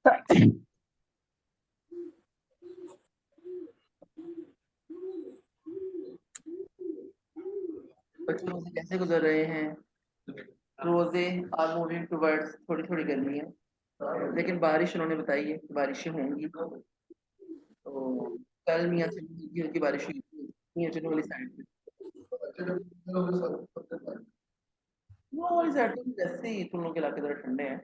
बच्चे रोजे कैसे गुजर रहे हैं? रोजे आर मूविंग टुवर्ड्स थोड़ी थोड़ी गर्मी है, लेकिन बारिश उन्होंने बताई है कि बारिशें होंगी। तो कल मियाँ से हल्की हल्की बारिश हुई थी मियाँ चलो वाली साइड पे। वो वाली साइड तो वैसे ही तुम लोग के इलाके जरा ठंडे हैं।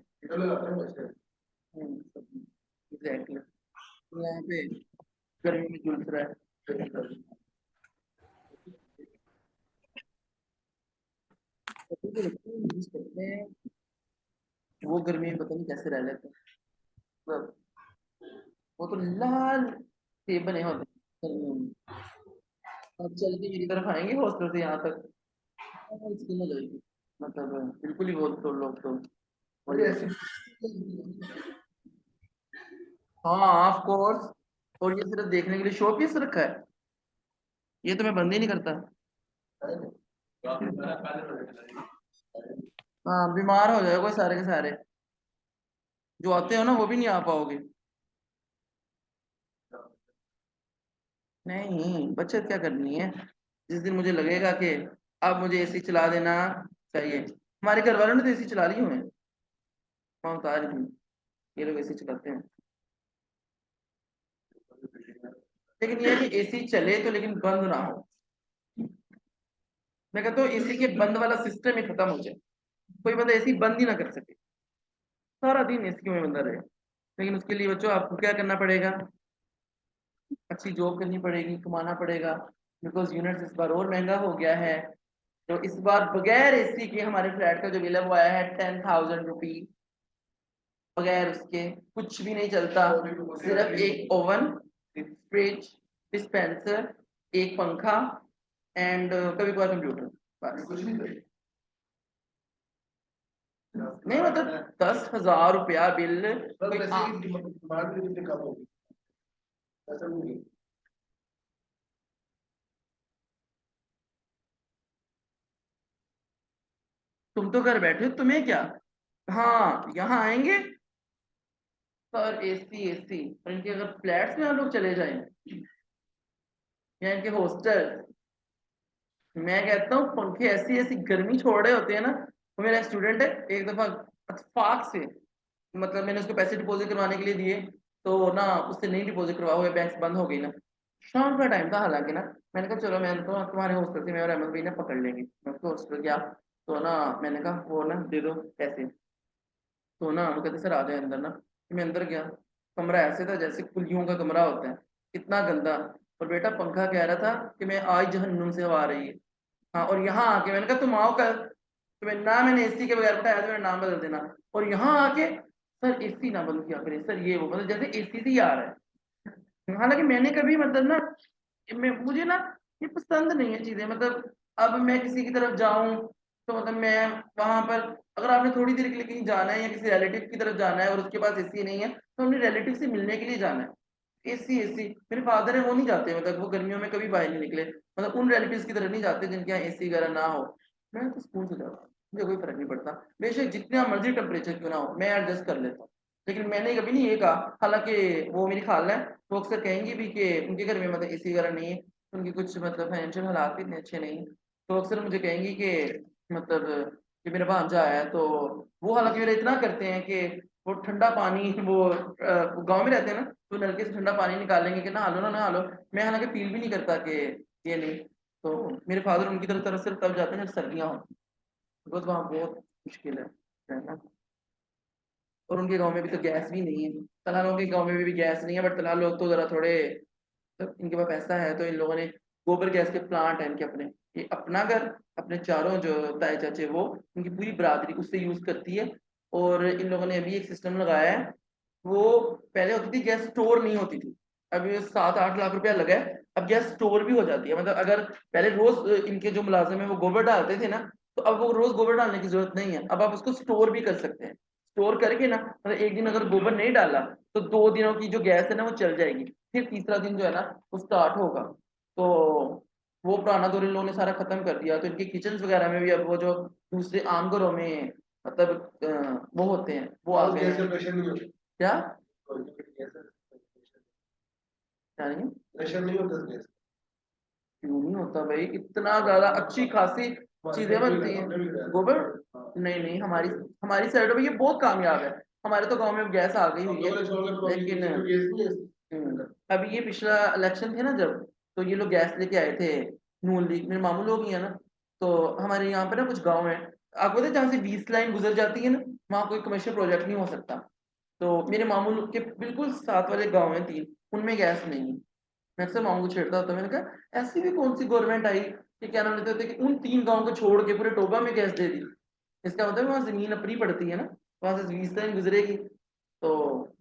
एग्जैक्टली। यहाँ पे गर्मी में झुलस रहा है। तो मुझे लगता है यूज करते हैं, वो गर्मी में पता नहीं कैसे रह लेते हैं। मतलब वो तो लाल सेब बने होते हैं गर्मियों में। अब चल के मेरी तरफ आएंगे हॉस्टल से यहाँ तक, स्किन हो जाएगी। मतलब बिल्कुल ही बहुत तो लोग तो हाँ ऑफ कोर्स। और ये सिर्फ देखने के लिए शो पीस रखा है, ये तो मैं बंद ही नहीं करता। हाँ बीमार हो जाएगा सारे के सारे, जो आते हो ना वो भी नहीं आ पाओगे। नहीं बचत क्या करनी है, जिस दिन मुझे लगेगा कि अब मुझे एसी चला देना चाहिए। हमारे घर वालों ने तो एसी चला ली हुए हैं, मैं बता रही हूँ, ये लोग एसी चलाते हैं। लेकिन ये है कि एसी चले तो लेकिन बंद ना हो। मैं कहता हूँ एसी के बंद वाला सिस्टम ही खत्म हो जाए, कोई बंदा एसी बंद ही ना कर सके, सारा दिन एसी में बंदा रहे। लेकिन उसके लिए बच्चों आपको क्या करना पड़ेगा, अच्छी जॉब करनी पड़ेगी, कमाना पड़ेगा। बिकॉज यूनिट्स इस बार और महंगा हो गया है। तो इस बार बगैर एसी के हमारे फ्लैट का जो बिल है वो आया है 10,000 रुपीज। बगैर उसके कुछ भी नहीं चलता, सिर्फ एक ओवन, फ्रिज, डिस्पेंसर, एक पंखा एंड कभी कभार कंप्यूटर, बस कुछ नहीं। नहीं मतलब 10,000 रुपया बिल कोई तुम तो घर बैठे हो, तुम्हें क्या। हाँ यहाँ आएंगे सर एसी एसी, और इनके अगर फ्लैट्स में हम लोग चले जाएं या इनके हॉस्टल, मैं कहता हूँ पंखे ऐसी ऐसी गर्मी छोड़ रहे होते हैं ना। वो मेरा स्टूडेंट है, एक दफा इत्तेफाक से, मतलब मैंने उसको पैसे डिपॉजिट करवाने के लिए दिए, तो ना उससे नहीं डिपॉजिट करवा हुए, बैंक बंद हो गई ना। शाम का टाइम था हालांकि ना, मैंने कहा चलो मैं तो तुम्हारे हॉस्टल से मैं और अहमद भाई ना पकड़ लेंगे। मैं उसको हॉस्टल गया, तो ना मैंने कहा वो ना दे दो पैसे। तो ना वो कहते सर आ जाए अंदर ना। तो मैं अंदर गया, कमरा ऐसे था जैसे कुलियों का कमरा होता है, इतना गंदा। और बेटा पंखा कह रहा था कि मैं आज जहन्नुम से हवा आ रही है। हाँ और यहाँ आके मैंने कहा तुम आओ कल, तो मैं ना मैंने एसी के बगैर बैठाया तो मेरा नाम बदल देना। और यहाँ आके सर एसी ना बंद किया करें सर, ये वो मतलब जैसे एसी से ही आ रहा है। हालांकि मैंने कभी मतलब ना, मुझे ना ये पसंद नहीं है चीजें। मतलब अब मैं किसी की तरफ जाऊं तो मतलब मैं वहां पर, अगर आपने थोड़ी देर के लिए कहीं जाना है या किसी रिलेटिव की तरफ जाना है और उसके पास एसी नहीं है, तो अपने रिलेटिव से मिलने के लिए जाना है। एसी एसी मेरे फादर है वो नहीं जाते, मतलब वो गर्मियों में कभी बाहर नहीं निकले, मतलब उन रिलेटिव्स की तरफ नहीं जाते जिनके यहाँ एसी वगैरह ना हो। मैं तो स्कूल से जाता हूँ, मुझे कोई फर्क नहीं पड़ता, बेशक जितना मर्जी टेम्परेचर क्यों ना हो मैं एडजस्ट कर लेता हूँ। लेकिन मैंने कभी नहीं ये कहा, हालांकि वो मेरी खाला है, वो अक्सर कहेंगी भी कि उनके घर में मतलब एसी वगैरह नहीं है, उनकी कुछ मतलब फाइनेंशियल हालात भी इतने अच्छे नहीं हैं। तो अक्सर मुझे कहेंगी कि मतलब कि मेरा भांजा आया है, तो वो हालांकि मेरा इतना करते हैं कि वो ठंडा पानी वो गांव में रहते हैं ना, तो नलके से ठंडा पानी निकालेंगे कि नहा लो ना नहा लो। मैं हालांकि फील भी नहीं करता कि ये नहीं। तो मेरे फादर उनकी तरफ सिर्फ तब जाते हैं जब सर्दियाँ हों, बिकॉज वहाँ बहुत मुश्किल है रहना। और उनके गांव में भी तो गैस भी नहीं है, तलालों के गांव में भी गैस नहीं है, बट तलाल लोग तो जरा थोड़े, तो इनके पास पैसा है तो इन लोगों ने गोबर गैस के प्लांट है इनके अपने। ये अपना घर, अपने चारों जो ताए चाचे वो, इनकी पूरी बरादरी उससे यूज करती है। और इन लोगों ने अभी एक सिस्टम लगाया है, वो पहले होती थी गैस स्टोर नहीं होती थी, अभी 7-8 लाख रुपया लगा है, अब गैस स्टोर भी हो जाती है। मतलब अगर पहले रोज इनके जो मुलाजिम है वो गोबर डालते थे ना, तो अब वो रोज गोबर डालने की जरूरत नहीं है, अब आप उसको स्टोर भी कर सकते हैं। स्टोर करके ना मतलब एक दिन अगर गोबर नहीं डाला तो 2 दिनों की जो गैस है ना वो चल जाएगी, फिर तीसरा दिन जो है ना वो स्टार्ट होगा। तो वो पुराना दौर इन लोगों ने सारा खत्म कर दिया, तो इनके किचन वगैरह में भी अब वो जो दूसरे आम घरों में मतलब वो होते हैं वो आ गए हैं। क्या क्या नहीं? प्रेशर नहीं होता गैस? क्यों नहीं होता भाई, इतना ज्यादा अच्छी खासी चीजें बनती हैं। गोबर? नहीं नहीं, हमारी हमारी साइड में ये बहुत कामयाब है। हमारे तो गांव में गैस आ गई हुई है, लेकिन अभी ये पिछला इलेक्शन थे ना जब, तो ये लोग गैस लेके आए थे। नून लीग, मेरे मामू लोग ही है ना, तो हमारे यहाँ पे ना कुछ गांव है, आपको पता है जहाँ से 20 लाइन गुजर जाती है ना, वहाँ कोई कमर्शियल प्रोजेक्ट नहीं हो सकता। तो मेरे मामू लोग के बिल्कुल साथ वाले गांव हैं 3, उनमें गैस नहीं है। मैं अक्सर मामू को छेड़ता होता, मैंने कहा ऐसी भी कौन सी गवर्नमेंट आई कि क्या नाम लेते थे कि उन 3 गांव को छोड़ के पूरे टोबा में गैस दे दी। इसका मतलब वहाँ जमीन अपनी पड़ती है ना, वहां से 20 लाइन गुजरेगी, तो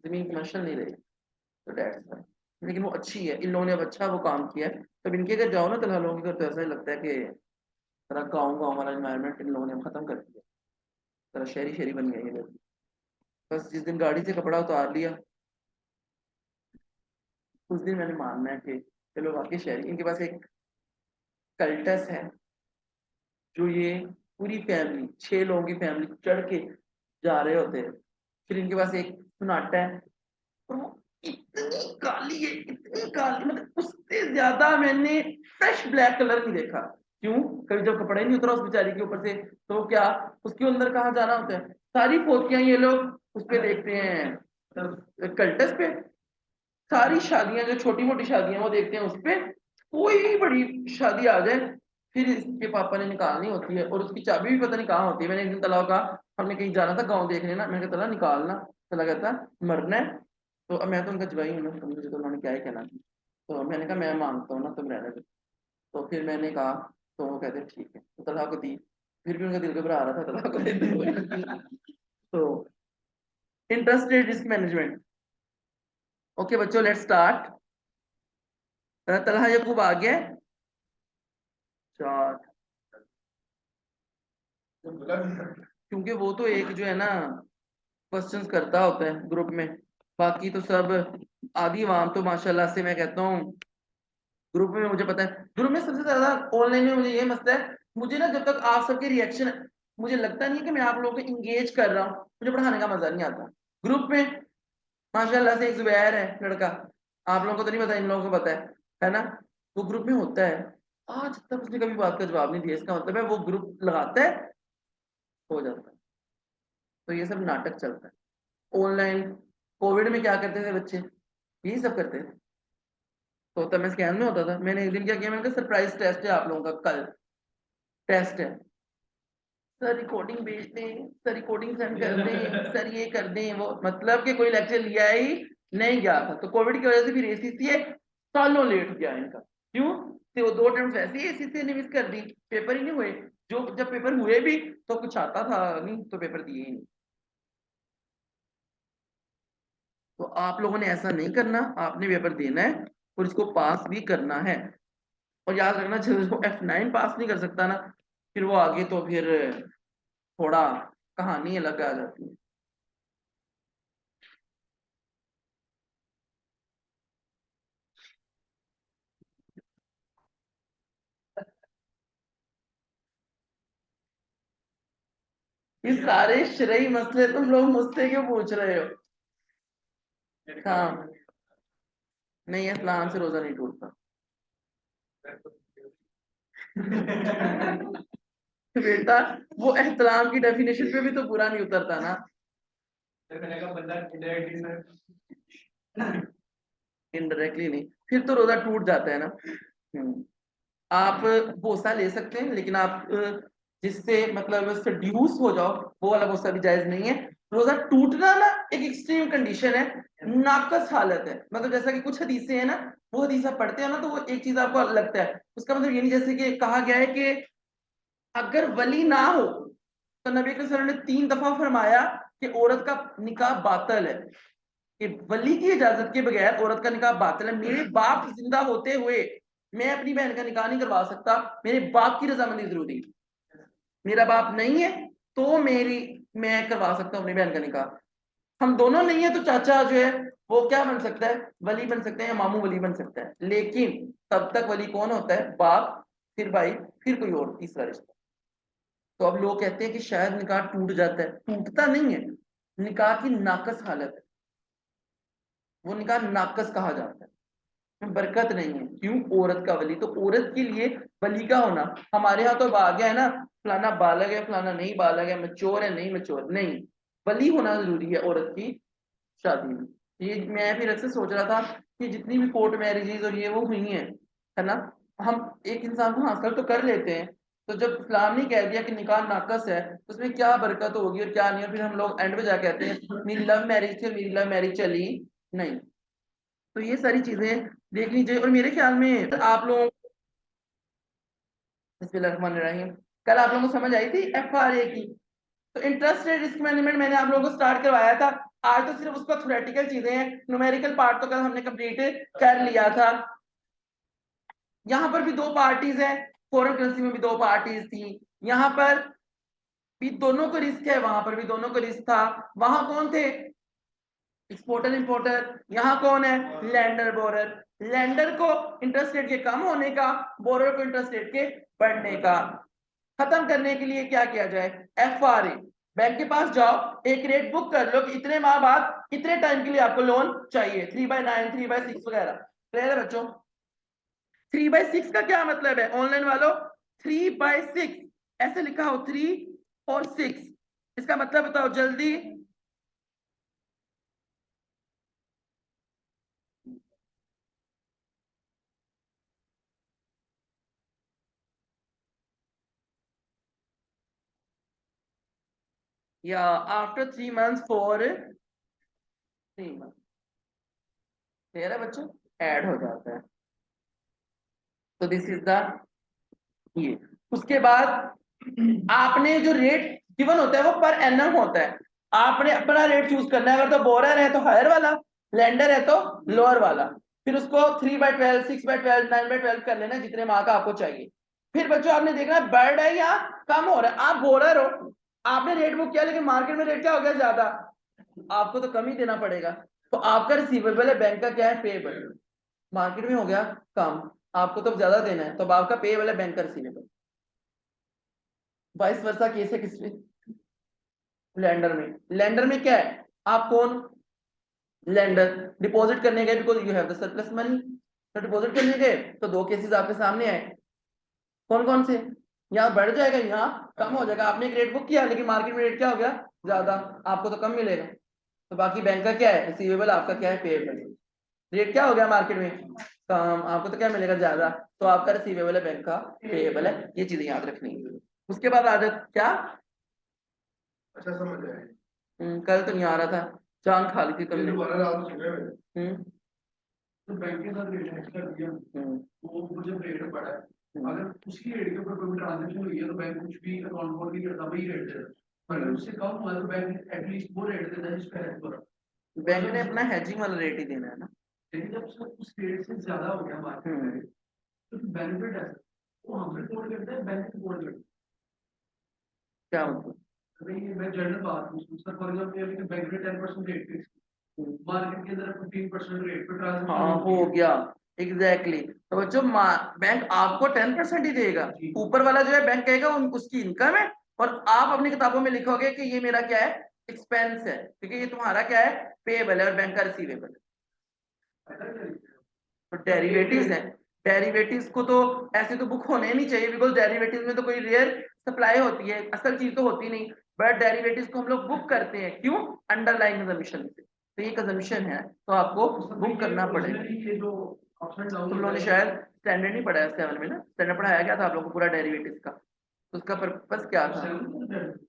जमीन कमर्शियल नहीं रहेगी। तो डेट्स व्हाई। लेकिन वो अच्छी है, इन लोगों ने अब अच्छा वो काम किया है। तब इनके अगर जाओ ना तला लोगों के घर, तो ऐसा ही लगता है कि तरह गाँव गाँव वाला इन्वायरमेंट इन लोगों ने खत्म कर दिया, तरह शहरी शहरी बन गए ये लोग। बस जिस दिन गाड़ी से कपड़ा उतार लिया, उस दिन मैंने मानना है कि चलो वाकई शहरी, इनके पास एक कल्टस है, जो ये पूरी फैमिली 6 लोगों की फैमिली चढ़ के जा रहे होते हैं। फिर इनके पास एक सुनाटा है, और वो इतनी काली है, इतनी काली, मतलब उससे ज्यादा मैंने फ्रेश ब्लैक कलर नहीं देखा। क्यों? कभी जब कपड़ा ही नहीं उतरा उस बेचारी के ऊपर से, तो क्या उसके अंदर कहाँ जाना होता है? सारी फोटोयां ये लोग उस पे देखते हैं, कल्टस पे। सारी शादियां जो छोटी मोटी शादियां वो देखते हैं उस पे। कोई भी बड़ी शादी आ जाए, फिर इसके पापा ने निकालनी होती है, और उसकी चाबी भी पता नहीं कहाँ होती है। मैंने एक दिन तलाव का, हमने कहीं जाना था गाँव देखने ना, मैंने कहा तला निकालना। तला कहता मरना है। तो अब मैं तो उनका जवाई हूं ना, तो मुझे तो उन्होंने क्या ही कहना। तो मैंने कहा मैं मांगता हूँ ना, तुम रहने दो। तो फिर मैंने कहा, तो वो कहते ठीक है, तो तलाक को दी। फिर भी उनका दिल घबरा रहा था तलाक को देते हुए। तो interest rate risk management. Okay बच्चों, लेट्स स्टार्ट। तलहा यकूब आ गया? चार। क्योंकि वो तो एक जो है ना क्वेश्चंस करता होता है ग्रुप में, बाकी तो सब आधी वाम तो माशाल्लाह से मैं कहता हूँ ग्रुप में, मुझे पता है ग्रुप में सबसे ज्यादा ऑनलाइन में मुझे ये मसला है, मुझे ना जब तक आप सबके रिएक्शन, मुझे लगता नहीं है कि मैं आप लोगों को इंगेज कर रहा हूँ, मुझे पढ़ाने का मजा नहीं आता। ग्रुप में माशाल्लाह से एक जुबैर है लड़का, आप लोगों को तो नहीं पता, इन लोगों को पता है ना? वो ग्रुप में होता है, आज तक उसने कभी बात का जवाब नहीं दिया, इसका मतलब है वो ग्रुप लगाता है, हो जाता है। तो ये सब नाटक चलता है ऑनलाइन। कोविड में क्या करते थे बच्चे? यही सब करते थे। तो तब मैं स्कैन में होता था, मैंने एक दिन क्या किया, मैंने कहा सरप्राइज टेस्ट है आप लोगों का, कल टेस्ट है सर, रिकॉर्डिंग भेज दें सर, रिकॉर्डिंग सेंड कर दें सर, ये कर दें वो, मतलब कि कोई लेक्चर लिया ही नहीं गया था। तो कोविड की वजह से फिर एसीसीए सालों लेट गया इनका। क्यों? तो वो 2 अटेम्प्ट ऐसे ही एसीसीए ने मिस कर दी, पेपर ही नहीं हुए। जो जब पेपर हुए भी तो कुछ आता था नहीं, तो पेपर दिए ही नहीं। तो आप लोगों ने ऐसा नहीं करना, आपने पेपर देना है और इसको पास भी करना है। और याद रखना, जो F9 पास नहीं कर सकता ना, फिर वो आगे तो फिर थोड़ा कहानी अलग आ जाती है। ये सारे श्रेय मसले तुम लोग मुझसे क्यों पूछ रहे हो? हाँ, नहीं, इस्लाम से रोजा नहीं टूटता। बेटा, वो एहतराम की डेफिनेशन पे भी तो पूरा नहीं उतरता ना। इनडायरेक्टली नहीं, फिर तो रोजा टूट जाता है ना। आप बोसा ले सकते हैं, लेकिन आप जिससे मतलब सड्यूस हो जाओ, वो वाला बोसा भी जायज नहीं है। रोजा टूटना ना एक एक्सट्रीम कंडीशन है, नाकस हालत है। मतलब जैसा कि कुछ हदीसें हैं ना, वो हदीस आप पढ़ते हो ना, तो वो एक चीज आपको लगता है, उसका मतलब ये नहीं, जैसे कि कहा गया है कि अगर वली ना हो, तो नबी करीम सल्लल्लाहु अलैहि वसल्लम ने 3 दफा फरमाया कि औरत का निकाह बातिल है, कि वली की इजाजत के बगैर औरत का निकाह बातिल है। मेरे बाप जिंदा होते हुए मैं अपनी बहन का निकाह नहीं करवा सकता, मेरे बाप की रजामंदी जरूरी है। मेरा बाप नहीं है तो मेरी, मैं करवा सकता हूँ अपनी बहन का निकाह। हम दोनों नहीं है तो चाचा जो है वो क्या बन सकता है, वली बन सकते हैं, या मामू वली बन सकता है। लेकिन तब तक वली कौन होता है? बाप, फिर भाई, फिर कोई और तीसरा रिश्ता। तो अब लोग कहते हैं कि शायद निकाह टूट जाता है, टूटता नहीं है, निकाह की नाकस हालत है, वो निकाह नाकस कहा जाता है। बरकत नहीं है। क्यों? औरत का वली, तो औरत के लिए वली का होना, हमारे यहाँ तो आ गया है ना, फलाना बालग है, फलाना नहीं बालग है, मैच्योर है नहीं मैच्योर नहीं, वली होना जरूरी है औरत की शादी में। ये मैं फिर अक्सर सोच रहा था कि जितनी भी कोर्ट मैरिजेज और ये वो हुई हैं, है ना, हम एक इंसान को हासिल तो कर लेते हैं, तो जब इस्लाम ने कह दिया कि निकाह नाकस है तो उसमें क्या बरकत होगी और क्या नहीं, और फिर हम लोग एंड में जा कहते हैं मेरी लव मैरिज थी और मेरी लव मैरिज चली नहीं। तो ये सारी चीजें देख लीजिए। और मेरे ख्याल में आप लोगों, बिस्मिल्लाहिर्रहमानिर्रहीम, कल आप लोगों को समझ आई थी FRA की, तो इंटरेस्ट रेट रिस्क मैनेजमेंट मैंने आप लोगों को स्टार्ट करवाया था। आज तो सिर्फ उसका थ्योरेटिकल चीजें हैं, न्यूमेरिकल पार्ट तो कल हमने कंप्लीट कर लिया था। यहाँ पर भी दो पार्टीज हैं, फॉरेन करेंसी में भी दो पार्टीज थी, यहाँ पर भी दोनों को रिस्क है, वहां पर भी दोनों को रिस्क था। वहां कौन थे? Exporter importer. यहाँ कौन है? Lander borer. लैंडर को इंटरेस्ट रेट के कम होने का, बोरर को इंटरेस्ट रेट के बढ़ने का। खत्म करने के लिए क्या किया जाए? FRA, बैंक के पास जाओ, एक रेट बुक कर लो कि इतने माह बाद इतने टाइम के लिए आपको लोन चाहिए, 3/9 3/6 वगैरह। क्लियर है बच्चों? 3/6 का क्या मतलब है ऑनलाइन वालों? 3/6 ऐसे लिखा हो, 3 और 6, इसका मतलब बताओ जल्दी। या after 3 months for 3 months। Clear है बच्चों? ऐड हो जाता है। तो दिस इज द, ये उसके बाद आपने जो रेट गिवन होता है वो पर एनम होता है, आपने अपना रेट चूज करना है। अगर तो बोरर है तो हायर वाला, लेंडर है तो लोअर वाला। फिर उसको 3/12 6/12 9/12 कर लेना, जितने माह का आपको चाहिए। फिर बच्चों आपने देखना बढ़ है या कम हो रहा है। आप बोरर हो, आपने रेट बुक किया, लेकिन मार्केट में रेट क्या हो गया? ज्यादा, आपको तो कम ही देना पड़ेगा। तो आपका रिसीवेबल है बैंक का क्या है? पेएबल। मार्केट में हो गया कम, आपको तो ज्यादा देना है, तो अब आपका पेएबल है, बैंक का रिसीवेबल। वाइस वर्सा केस है किसमें? लैंडर में। लैंडर में क्या है? आप कौन? लैंडर। डिपॉजिट करने गए because you have the surplus money, तो डिपॉजिट करने गए तो दो केसेस आपके सामने आए। कौन कौन से? यहाँ बढ़ जाएगा, यहाँ कम हो जाएगा। आपने एक रेट बुक किया, लेकिन मार्केट में रेट क्या हो गया? ज्यादा, आपको तो कम मिलेगा। तो बाकी बैंक का क्या है? रिसीवेबल, आपका क्या है? पेएबल। रेट क्या हो गया मार्केट में? कम, आपको तो क्या मिलेगा? ज्यादा, तो आपका रिसीवेबल है, बैंक का पेएबल है। ये चीजें याद रखनी है। उसके बाद आदत क्या? अच्छा समझ आया। कल तो नहीं आ रहा था, जान खा ली थी तुमने। दोबारा रात को सुबह में तो बैंक के साथ रेट हैश कर दिया, वो मुझे रेट पड़ा है, अगर उसी रेट के ऊपर कोई ट्रांजैक्शन हुई है तो बैंक कुछ भी अकाउंट खोल नहीं करता, वही रेट देता है। अगर उससे कम हुआ तो बैंक एटलीस्ट वो रेट देता है जिस पे हैश हुआ। बैंक ने अपना हैजिंग वाला रेट ही देना है ना। लेकिन जब उस रेट से ज्यादा हो गया मार्केट में तो बेनिफिट है, वो हमसे रिपोर्ट करते हैं, बैंक रिपोर्ट करते हैं। क्या मतलब? नहीं मैं जनरल बात हूँ, उसका फॉर एग्जांपल अभी बैंक में 10% रेट फिक्स, मार्केट के अंदर 15% रेट पे ट्रांजैक्शन, हाँ हो गया, एग्जैक्टली exactly। तो बच्चों बैंक आपको 10% ही देगा, ऊपर वाला जो है बैंक कहेगा उसकी इनकम है, और आप अपनी किताबों में लिखोगे कि ये मेरा क्या है? एक्सपेंस है, क्योंकि ये तुम्हारा क्या है? पेएबल है और बैंक का रिसीवेबल है। तो डेरिवेटिव्स हैं, डेरिवेटिव्स को तो ऐसे तो बुक होने नहीं चाहिए, बिकॉज डेरिवेटिव्स में तो कोई रेयर सप्लाई होती है, असल चीज तो होती नहीं। बट डेरिवेटिव्स को हम लोग बुक करते हैं, क्यों? अंडरलाइन अजम्पशन से। तो ये एक अजम्पशन है, तो आपको बुक करना पड़ेगा। तुम लोगों ने शायद स्टैंडर्ड नहीं पढ़ाया 7 में ना, स्टैंडर्ड पढ़ाया गया था आप लोगों को पूरा डेरिवेटिव्स का, तो उसका पर्पस क्या था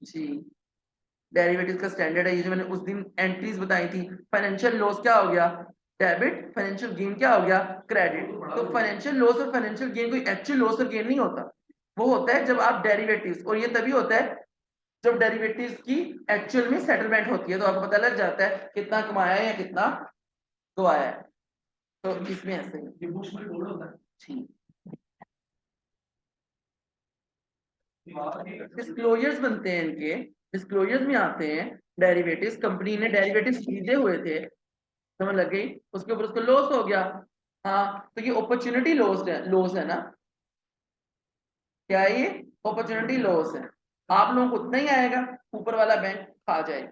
जी? डेरिवेटिव्स का स्टैंडर्ड है ये, जो मैंने उस दिन एंट्रीज बताई थी। फाइनेंशियल लॉस क्या हो गया? डेबिट। फाइनेंशियल गेन क्या हो गया? क्रेडिट। तो फाइनेंशियल लॉस और फाइनेंशियल गेन कोई एक्चुअल लॉस और गेन नहीं होता, वो होता है जब आप डेरिवेटिव्स, और ये तभी होता है जब डेरिवेटिव्स की एक्चुअल में सेटलमेंट होती है, तो आपको पता लग जाता है कितना कमाया है या कितना गवाया है। तो इसमें ऐसे ही बुक्स में बोर्ड होता है जी। डिस्क्लोजर्स बनते हैं इनके, डिस्क्लोजर्स में आते हैं डेरिवेटिव्स। कंपनी ने डेरिवेटिव्स खरीदे हुए थे, समझ लग गई, उसके ऊपर उसको लॉस हो गया। हाँ, तो ये अपॉर्चुनिटी लॉस है, लॉस है ना, क्या है ये? अपॉर्चुनिटी लॉस है। आप लोगों को उतना ही आएगा, ऊपर वाला बैंक खा जाएगा।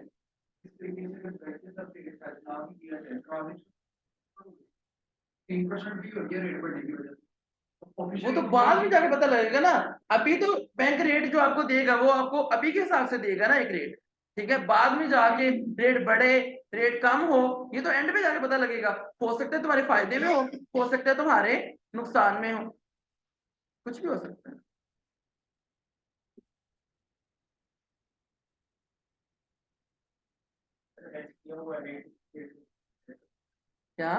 इस तरीके से 3% भी हो गया रेट बढ़ने की वजह से। वो तो बाद में जाके पता लगेगा ना। अभी तो बैंक रेट जो आपको देगा वो आपको अभी के हिसाब से देगा ना एक रेट, ठीक है। बाद में जाके रेट बढ़े, रेट कम हो, ये तो एंड में जाके पता लगेगा। हो सकता है तुम्हारे फायदे में हो सकता है तुम्हारे नुकसान में हो, कुछ भी हो सकता है। क्या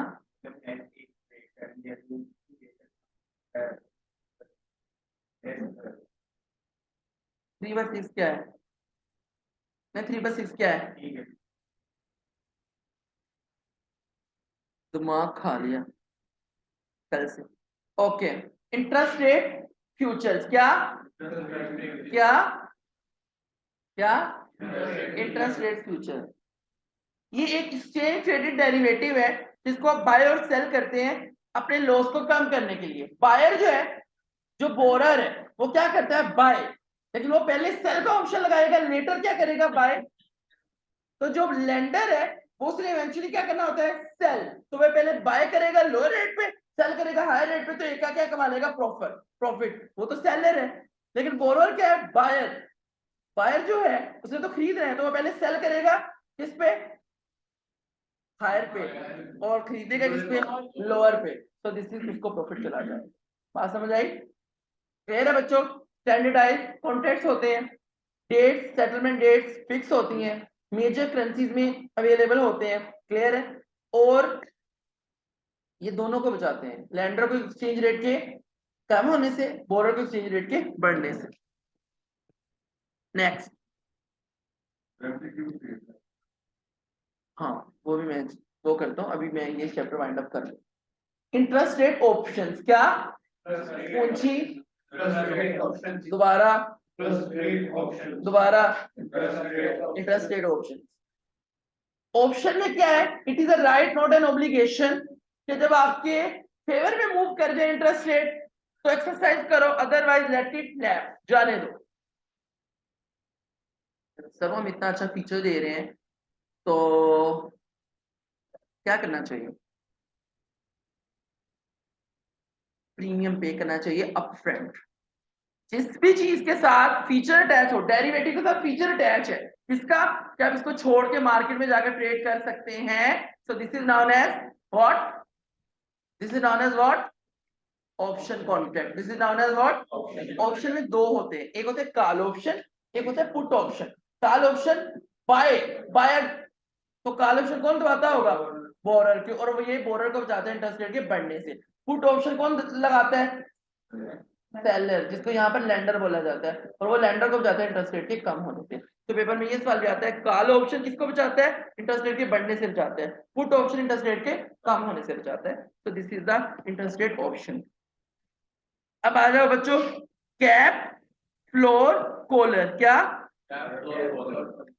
3/6 क्या है? नहीं, 3/6 क्या है? दिमाग खा लिया कल से। ओके, इंटरेस्ट रेट फ्यूचर्स क्या क्या क्या? इंटरेस्ट रेट फ्यूचर, ये एक एक्सचेंज ट्रेडेड डेरिवेटिव है जिसको आप बाय और सेल करते हैं अपने लॉस को कम करने के लिए। बायर जो है, जो बोरर है, वो क्या करता है? बाय, लेकिन वो पहले सेल का ऑप्शन लगाएगा, लेटर क्या करेगा? बाय। तो जो लेंडर है वो उसने इवेंचुअली क्या करना होता है? सेल। तो वह पहले बाय करेगा लोअर रेट पे, सेल करेगा हायर रेट पे, तो एक का क्या कमा लेगा? प्रॉफिट। वो तो सेलर है। लेकिन बोरर क्या है? बायर। बायर जो है उसने तो खरीद रहे हैं, तो वो पहले सेल करेगा किस पे? हायर पे, और खरीदेगा किस पे? लोअर पे। तो दिस इज, उसको प्रॉफिट चला जाए। बात समझ आई? क्लियर है बच्चों? स्टैंडर्डाइज कॉन्ट्रैक्ट्स होते हैं, डेट्स, सेटलमेंट डेट्स फिक्स होती हैं, मेजर करेंसीज में अवेलेबल होते हैं। क्लियर है? और ये दोनों को बचाते हैं, लैंडर को एक्सचेंज रेट के कम होने से, बोरर को एक्सचेंज रेट के बढ़ने से। नेक्स्ट, हाँ वो भी मैं वो करता हूँ, अभी मैं ये चैप्टर वाइंड अप कर लूँ। इंटरेस्ट रेट ऑप्शंस क्या? पूंजी, दोबारा दोबारा इंटरेस्ट रेट ऑप्शन। ऑप्शन में क्या है? It is a right not an obligation, कि जब आपके फेवर में मूव कर जाए इंटरेस्ट रेट तो एक्सरसाइज करो, अदरवाइज लेट इट लैप, जाने दो। सब हम इतना अच्छा फीचर दे रहे हैं तो क्या करना चाहिए? प्रीमियम पे करना चाहिए अपफ्रंट। जिस भी चीज के साथ फीचर अटैच हो, डेरिवेटिव के साथ फीचर अटैच है किसका, कि आप इसको छोड़ के मार्केट में जाकर ट्रेड कर सकते हैं। So this is known as what? This is known as what? Option contract. This is known as what? Option में दो होते हैं, एक होते हैं कॉल ऑप्शन, एक होता है put option. Call option buy, buyer. तो कॉल ऑप्शन कौन दबाता होगा? बोरर के, और वो ये बोरर को बचाते हैं इंटरेस्ट रेट के बढ़ने से। पुट ऑप्शन कौन लगाता है? सेलर, जिसको यहाँ पर लेंडर बोला जाता है, और वो लेंडर को बचाता है इंटरेस्ट रेट के कम होने से। तो पेपर में ये सवाल भी आता है, कॉल ऑप्शन किसको बचाता है? इंटरेस्ट रेट के बढ़ने से बचाता है। पुट ऑप्शन इंटरेस्ट रेट के कम होने से बचाता है। तो this is the interest rate option. अब आ जाओ बच्चों, कैप, फ्लोर, कॉलर। क्या?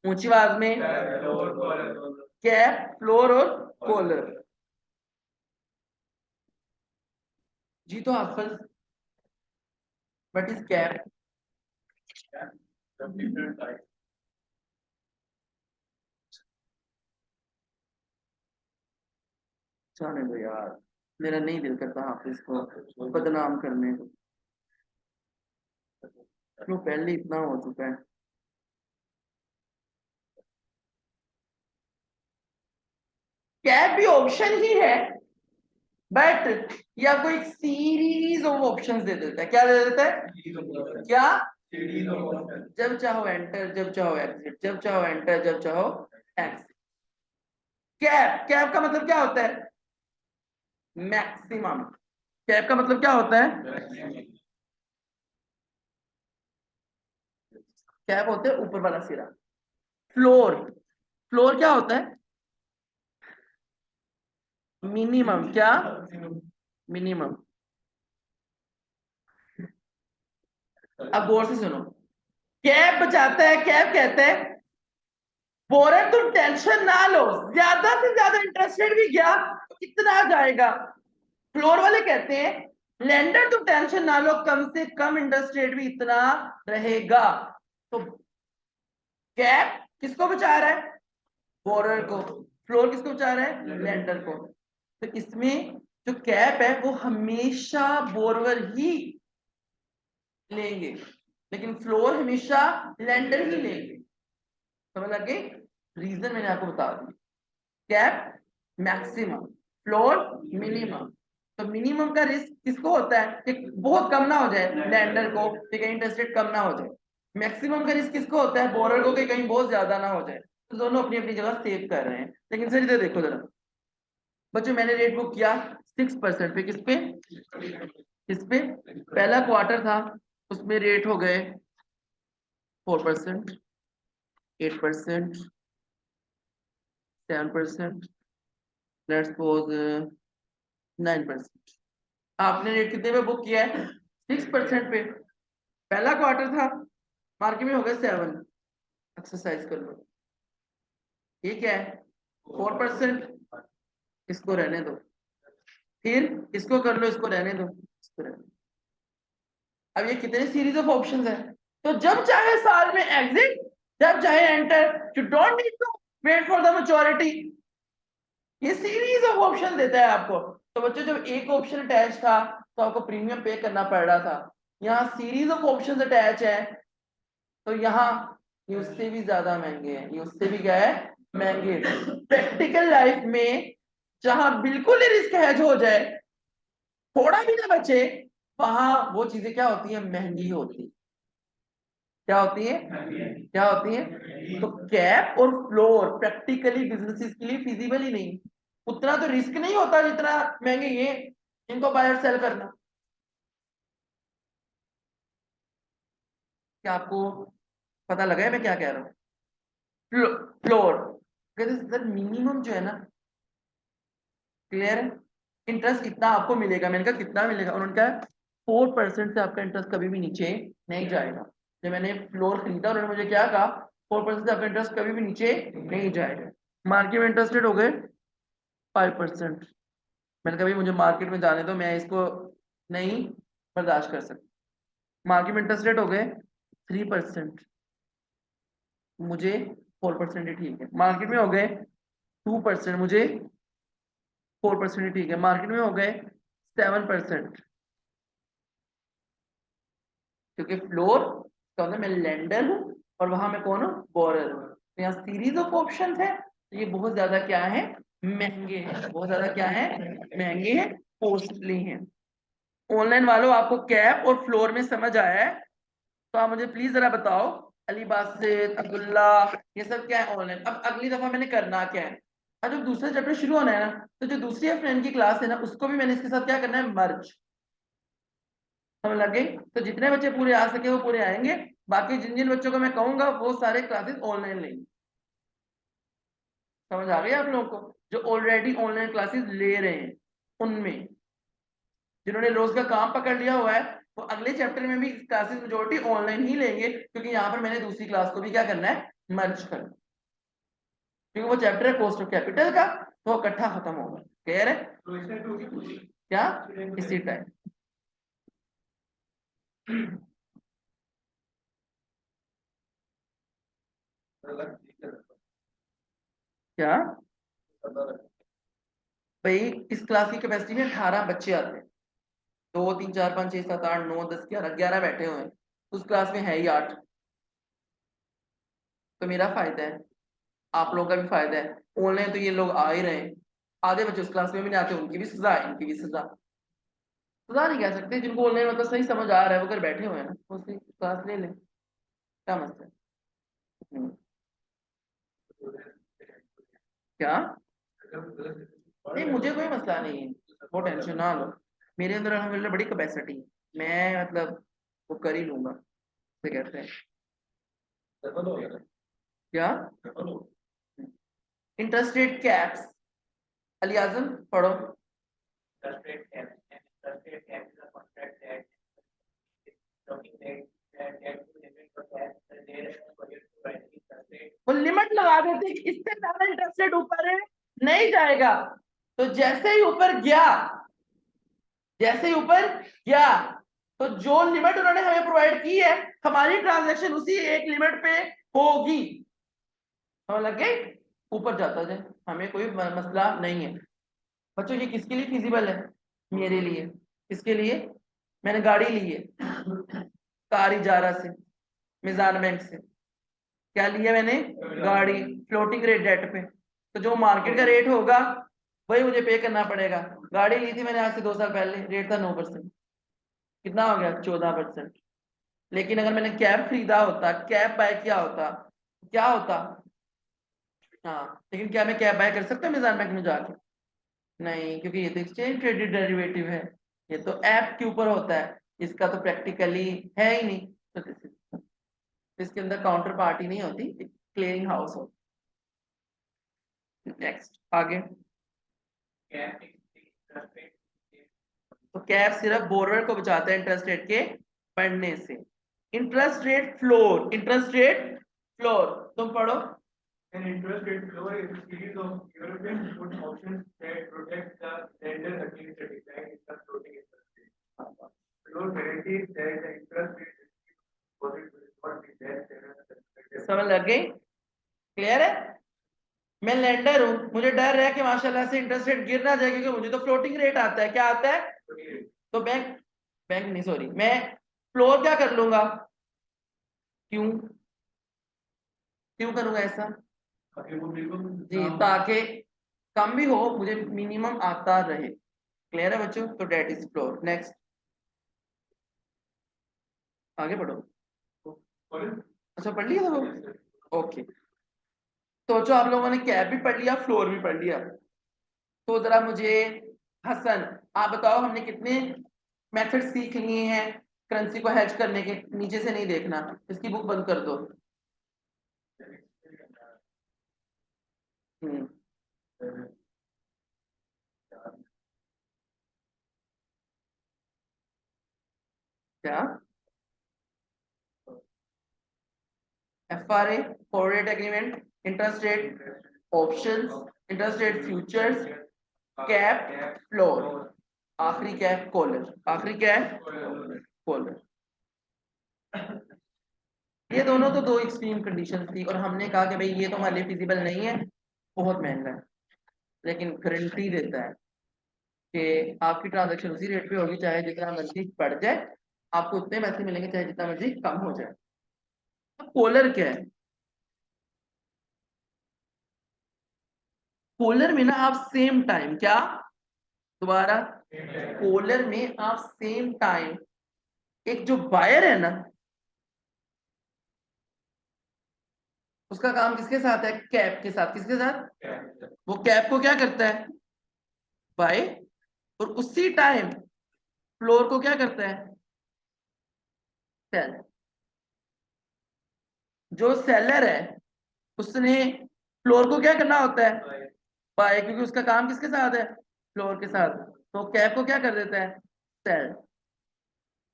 ऊंची आवाज में, कैप, फ्लोर और कॉलर। जी तो हाफिज, व्हाट इज कैप? जाने दो यार, मेरा नहीं दिल करता हाफिज को बदनाम करने को, क्यों? पहले इतना हो चुका है। कैप भी ऑप्शन ही है, बट ये आपको एक सीरीज ऑफ ऑप्शंस दे देता है। क्या दे देता है? क्या? जब चाहो एंटर, जब चाहो एग्जिट, जब चाहो एंटर, जब चाहो एग्जिट। कैप, कैप का मतलब क्या होता है? मैक्सिमम। कैप का मतलब क्या होता है? कैप होता है ऊपर वाला सिरा। फ्लोर, फ्लोर क्या होता है? मिनिमम। क्या? मिनिमम। अब गौर से सुनो, कैप बचाता है, कैप कहता है बोरर तुम टेंशन ना लो, ज्यादा से ज्यादा इंटरेस्ट रेट भी गया तो कितना जाएगा। फ्लोर वाले कहते हैं लेंडर तुम टेंशन ना लो, कम से कम इंटरेस्ट रेट भी इतना रहेगा। तो कैप किसको बचा रहा है? बोरर को। फ्लोर किसको बचा रहा है? लेंडर को। तो इसमें जो कैप है वो हमेशा बोरोवर ही लेंगे, लेकिन फ्लोर हमेशा लेंडर ही लेंगे। समझ लग गई? रीजन मैंने आपको बता दिया। Cap maximum, floor minimum. तो मिनिमम का रिस्क किसको होता है कि बहुत कम ना हो जाए लैंडर को, कि कहीं इंटरेस्ट रेट कम ना हो जाए। मैक्सिमम का रिस्क किसको होता है, बोरर को, कि कहीं बहुत ज्यादा ना हो जाए। तो दोनों अपनी अपनी जगह सेव कर रहे हैं। लेकिन सर इधर देखो जरा बच्चों, मैंने रेट बुक किया 6% पे। किस पे? किस पे? पहला क्वार्टर था, उसमें रेट हो गए 4%, 8%, 7%, लेट्स सपोज 9%। आपने रेट कितने पे बुक किया है? 6% पे। पहला क्वार्टर था, मार्केट में हो गए 7। एक्सरसाइज कर लो। ये क्या है? 4%। इसको रहने दो। फिर इसको कर लो, इसको रहने दो, इसको रहने दो। अब ये कितने सीरीज ऑफ ऑप्शंस है? तो जब चाहे साल में एग्जिट, जब चाहे enter, you don't need to wait for the maturity. ये सीरीज ऑफ ऑप्शन देता है आपको। तो बच्चों जब एक ऑप्शन अटैच था तो आपको प्रीमियम पे करना पड़ रहा था। यहाँ सीरीज ऑफ ऑप्शंस अटैच है, तो यहाँ ये उससे भी ज्यादा महंगे हैं। ये उससे भी क्या है? महंगे। प्रैक्टिकल लाइफ में जहां बिल्कुल ही रिस्क हैज हो जाए, थोड़ा भी ना बचे, वहां वो चीजें क्या होती है? महंगी होती है। क्या होती है? क्या होती है? तो कैप और फ्लोर प्रैक्टिकली बिजनेसेस के लिए फिजिबल ही नहीं। उतना तो रिस्क नहीं होता जितना महंगे ये इनको बाय और सेल करना। क्या आपको पता लगा है मैं क्या कह रहा हूँ? फ्लोर कहते सर मिनिमम जो है ना, क्लियर है, इंटरेस्ट कितना आपको मिलेगा? मैंने कहा कितना मिलेगा? उन्होंने कहा 4% से आपका इंटरेस्ट कभी भी नीचे नहीं जाएगा। जब मैंने फ्लोर खरीदा उन्होंने मुझे क्या कहा? 4% से आपका इंटरेस्ट कभी भी नीचे नहीं जाएगा। मार्केट में इंटरेस्टेड हो गए 5%। मैंने कहा भाई मुझे मार्केट में जाने दो, मैं इसको नहीं बर्दाश्त कर सकता। मार्केट में इंटरेस्ट रेट हो गए 3%, मुझे 4% ही ठीक है। मार्केट में हो गए 2%, मुझे 4% ही ठीक है। मार्केट में हो गए 7%, क्योंकि फ्लोर का मतलब मैं लेंडर हूं और वहां मैं कौन हूं? बोरर हूं। तो यहाँ सीरीज ऑफ ऑप्शन है, तो ये बहुत ज्यादा क्या है? महंगे हैं। बहुत ज्यादा क्या है? महंगे हैं, कॉस्टली हैं। ऑनलाइन वालों आपको कैप और फ्लोर में समझ आया है? तो आप मुझे प्लीज जरा बताओ, अली बासित, अब्दुल्ला, ये सब क्या है ऑनलाइन? अब अगली दफा मैंने करना क्या है? अब जब दूसरा चैप्टर शुरू होना है ना, तो जो दूसरी फ्रेंड की क्लास है ना, उसको भी मैंने इसके साथ क्या करना है? मर्ज। समझ लग गई? तो जितने बच्चे पूरे आ सके वो पूरे आएंगे। बाकी जिन जिन बच्चों को मैं कहूंगा वो सारे क्लासेस ऑनलाइन लेंगे। समझ आ गई आप लोगों को? जो ऑलरेडी ऑनलाइन क्लासेस ले रहे हैं उनमें, जिन्होंने रोज का काम पकड़ लिया हुआ है, वो अगले चैप्टर में भी क्लासेस मेजोरिटी ऑनलाइन ही लेंगे, क्योंकि यहाँ पर मैंने दूसरी क्लास को भी क्या करना है? मर्ज करना। क्योंकि वो चैप्टर है कॉस्ट ऑफ कैपिटल का, तो वो इकट्ठा खत्म होगा। क्लियर है? क्या इसी टाइम? क्या भाई, इस क्लास की कैपेसिटी में 18 बच्चे आते हैं। 2 3 4 5 6 7 8 9 10 11 11 बैठे हुए हैं। उस क्लास में है ही 8। तो मेरा फायदा है, आप लोगों का भी फायदा है। ऑनलाइन तो ये लोग आ ही रहे हैं, आधे बच्चे उस क्लास में भी नहीं आते, उनकी भी सजा है, इनकी भी सजा। सजा नहीं कह सकते, जिनको ऑनलाइन मतलब सही समझ आ रहा है वो घर बैठे हुए हैं ना, वो उसकी क्लास ले लें। क्या मसला है? क्या? नहीं मुझे कोई मसला नहीं है, वो टेंशन ना लो। मेरे अंदर अल्हम्दुलिल्लाह बड़ी कैपेसिटी है, मैं मतलब वो कर ही लूंगा। से कहते हैं क्या? Interest rate caps. Ali Azam पढ़ो। वो लिमिट लगा देते कि इससे ज्यादा इंटरेस्ट रेट ऊपर है, नहीं जाएगा। तो जैसे ही ऊपर गया, जैसे ही ऊपर गया, तो जो लिमिट उन्होंने हमें प्रोवाइड की है, हमारी ट्रांजैक्शन उसी एक लिमिट पे होगी। समझ लग गई? ऊपर जाता जाए, हमें कोई मसला नहीं है। बच्चों ये किसके लिए फिजिबल है? मेरे लिए, किसके लिए? मैंने गाड़ी ली है कार इजारा से, मिजान बैंक से। क्या लिया मैंने? गाड़ी, फ्लोटिंग रेट डेट पे। तो जो मार्केट का रेट होगा वही मुझे पे करना पड़ेगा। गाड़ी ली थी मैंने आज से 2 साल पहले, रेट था 9%, कितना हो गया? 14%। लेकिन अगर मैंने कैब खरीदा होता, कैब बाय किया होता, क्या होता? हाँ, लेकिन क्या मैं कैब बाय कर सकता हूँ मिजान बैंक में जाके? नहीं, क्योंकि ये तो एक्सचेंज ट्रेडेड डेरिवेटिव है, ये तो ऐप के ऊपर होता है, इसका तो प्रैक्टिकली है ही नहीं। तो इसके अंदर काउंटर पार्टी नहीं होती, क्लियरिंग हाउस होती। नेक्स्ट आगे। तो कैप सिर्फ बोरर को बचाता है इंटरेस्ट रेट के बढ़ने से। Interest rate floor, interest rate floor तुम पढ़ो। An interest rate floor is a series of European put options that protect the lender against a decline in the floating interest rate. Floor guarantees that the interest rate deposit will not be less than a suspected. समझ लग गई? Clear है? मैं lender हूं, मुझे डर है कि माशाल्लाह से इंटरेस्ट रेट गिर ना जाए, क्योंकि मुझे तो फ्लोटिंग रेट आता है। क्या आता है? तो बैंक बैंक नहीं, सॉरी, मैं फ्लोर क्या कर लूंगा? क्यों क्यों करूंगा ऐसा? जी, ताकि कम भी हो मुझे मिनिमम आता रहे। क्लियर है बच्चों? तो डेट इज फ्लोर। नेक्स्ट आगे बढ़ो। अच्छा, पढ़ लिया था वो? ओके। सोचो आप लोगों ने कैप भी पढ़ लिया, फ्लोर भी पढ़ लिया, तो जरा मुझे हसन आप बताओ, हमने कितने मेथड सीख लिए हैं करेंसी को हेज करने के? नीचे से नहीं देखना, इसकी बुक बंद कर दो। हम्म, क्या? FRA, forward rate agreement, interest rate options, interest rate futures, cap, floor, आखिरी क्या है? कॉलर। आखिरी क्या है? कॉलर। ये दोनों तो दो एक्सट्रीम कंडीशन थी, और हमने कहा कि भाई ये तो हमारे लिए फिजिबल नहीं है, बहुत महंगा है, लेकिन गारंटी देता है कि आपकी ट्रांजैक्शन उसी रेट पे होगी, चाहे जितना मर्जी बढ़ जाए, आपको उतने पैसे मिलेंगे चाहे जितना मर्जी कम हो जाए। अब कॉलर क्या है? कॉलर में ना आप सेम टाइम, क्या? दोबारा, कॉलर में आप सेम टाइम एक जो बायर है ना, उसका काम किसके साथ है? कैप के साथ। किसके साथ? वो कैप को क्या करता है? बाय। और उसी टाइम फ्लोर को क्या करता है? सेल। जो सेलर है उसने फ्लोर को क्या करना होता है? बाय, क्योंकि उसका काम किसके साथ है? फ्लोर के साथ। तो कैप को क्या कर देता है? सेल।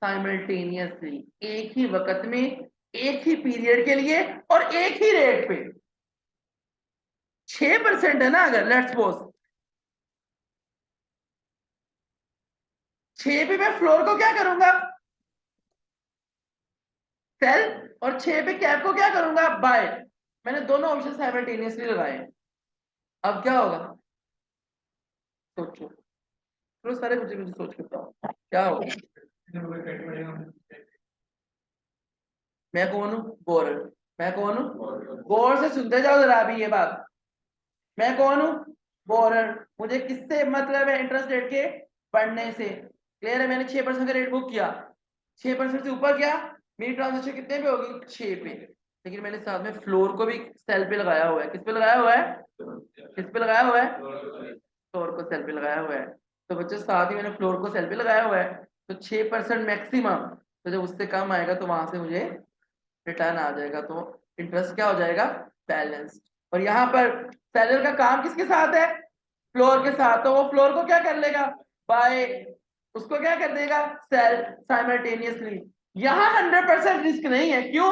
साइमल्टेनियसली, एक ही वक्त में, एक ही पीरियड के लिए, और एक ही रेट पे। 6% है ना, अगर लेट्स सपोज 6 पे मैं फ्लोर को क्या करूंगा? सेल। और 6 पे कैप को क्या करूंगा? बाय। मैंने दोनों ऑप्शन साइमल्टेनियसली लगाए। अब क्या होगा? सोचो, चलो सारे मुझे मुझे सोच के बताओ क्या होगा। मैं कौन हूँ? बोरर। मैं कौन हूँ? गौर से सुनते जाओ जरा अभी ये बात। मैं कौन हूँ? बोरर। मुझे किससे मतलब है? इंटरेस्ट रेट के बढ़ने से। क्लियर है? मैंने 6% का रेट बुक किया, 6% से ऊपर गया, मेरी ट्रांजेक्शन कितने पे होगी? 6 पे। लेकिन मैंने साथ में फ्लोर को भी सेल पे लगाया हुआ है। किस पे लगाया हुआ है? किस पे लगाया हुआ है? फ्लोर को सेल पे लगाया हुआ है। तो बच्चों साथ ही मैंने फ्लोर को सेल पे लगाया हुआ है, तो 6% मैक्सिमम। तो जब उससे कम आएगा तो वहां से मुझे रिटर्न आ जाएगा, तो इंटरेस्ट क्या हो जाएगा? बैलेंस। और यहाँ पर सेलर का काम किसके साथ है? फ्लोर के साथ। तो वो फ्लोर को क्या कर लेगा? बाय। उसको क्या कर देगा? सेल। साइमल्टेनियसली। यहाँ 100% रिस्क नहीं है। क्यों?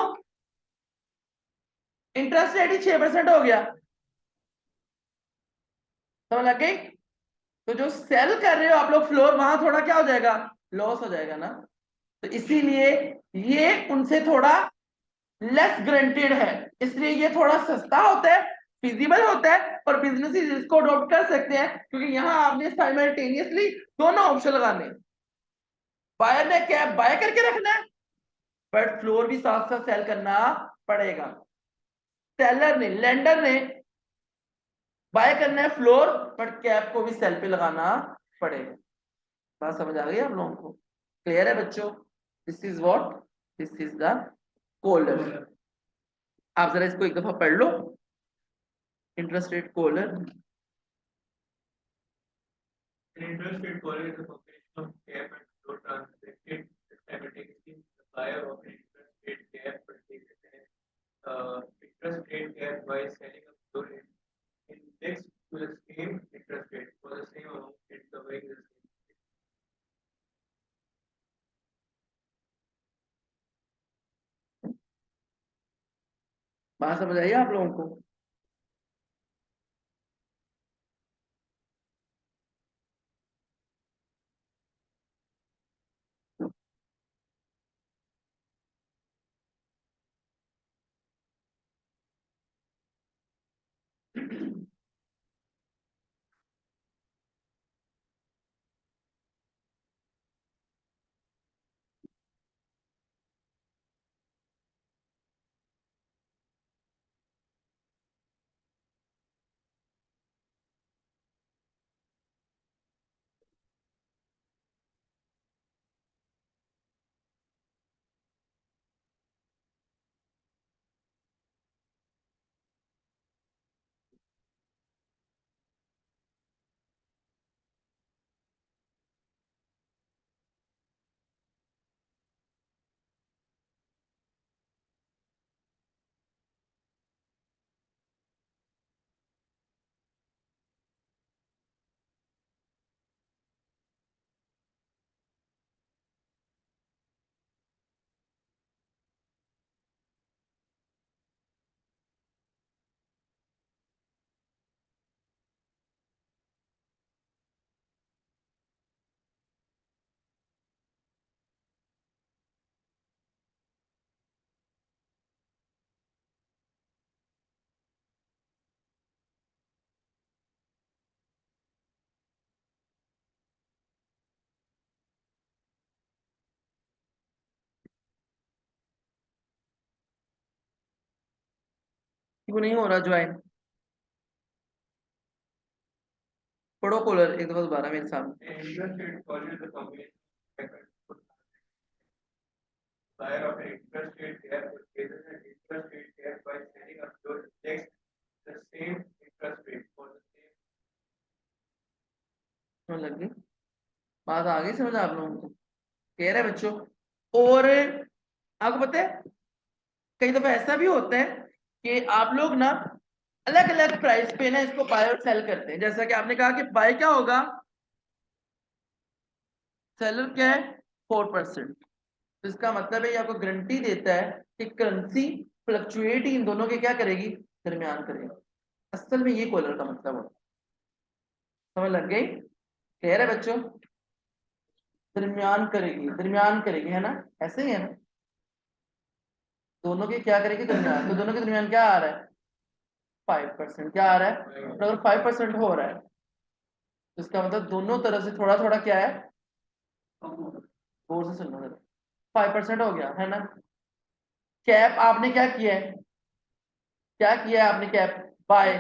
इंटरेस्ट रेट ही 6% हो गया। समझ लग गई? तो जो सेल कर रहे हो आप लोग फ्लोर, वहां थोड़ा क्या हो जाएगा? लॉस हो जाएगा ना। तो इसीलिए ये उनसे थोड़ा लेस ग्रंटेड है, इसलिए ये थोड़ा सस्ता होता है, फिजिबल होता है और बिजनेसेस इसको अडॉप्ट कर सकते हैं, क्योंकि यहाँ आपने साइमल्टेनियसली दोनों ऑप्शन लगाने। बायर ने कैप बाय करके रखना है, बट फ्लोर भी साथ साथ सेल करना पड़ेगा। सेलर ने, लेंडर ने बाय करना है फ्लोर, बट कैप को भी सेल पे लगाना पड़ेगा। बात समझ आ गई आप लोगों को? क्लियर है बच्चों? This is what, this is the collar. आप जरा इसको एक दफा पढ़ लो, interest rate collar. An interest rate collar is a combination of cap and floor transacted simultaneously. The buyer of an interest rate cap purchases an interest rate cap by selling a floor indexed to the same interest rate for the same amount and covering the same. बात समझ आई आप लोगों को? क्यों नहीं हो रहा join? पढ़ो कोलर एक दफा दोबारा मेरे सामने। An interest rate collar is a combination of cap and floor transacted. Buyer of an interest rate cap purchases an interest rate cap by selling a floor indexed to the same interest rate for the same. समझ लग गई? बात आ गई समझ आप लोगों को? Clear है बच्चों? और आपको पता है कई दफा ऐसा भी होता है कि आप लोग ना अलग अलग प्राइस पे ना इसको बाय और सेल करते हैं। जैसा कि आपने कहा कि बाय क्या होगा, सेलर क्या है 4%। तो इसका मतलब है ये आपको गारंटी देता है कि करेंसी फ्लक्चुएट इन दोनों के क्या करेगी, दरमियान करेगी। असल में ये कॉलर का मतलब होता है। समझ लग गई? क्लियर है बच्चों? दरमियान करेगी है ना, ऐसे ही है ना। दोनों के क्या करेगी, दरमियान। तो दोनों के दरमियान क्या आ रहा है, 5%। क्या आ रहा है? तो अगर 5% हो रहा है तो इसका मतलब दोनों तरफ से थोड़ा थोड़ा क्या है, जोर से सुनना जरा, 5% हो गया है ना। कैप आपने क्या किया है, क्या किया है आपने, कैप बाय,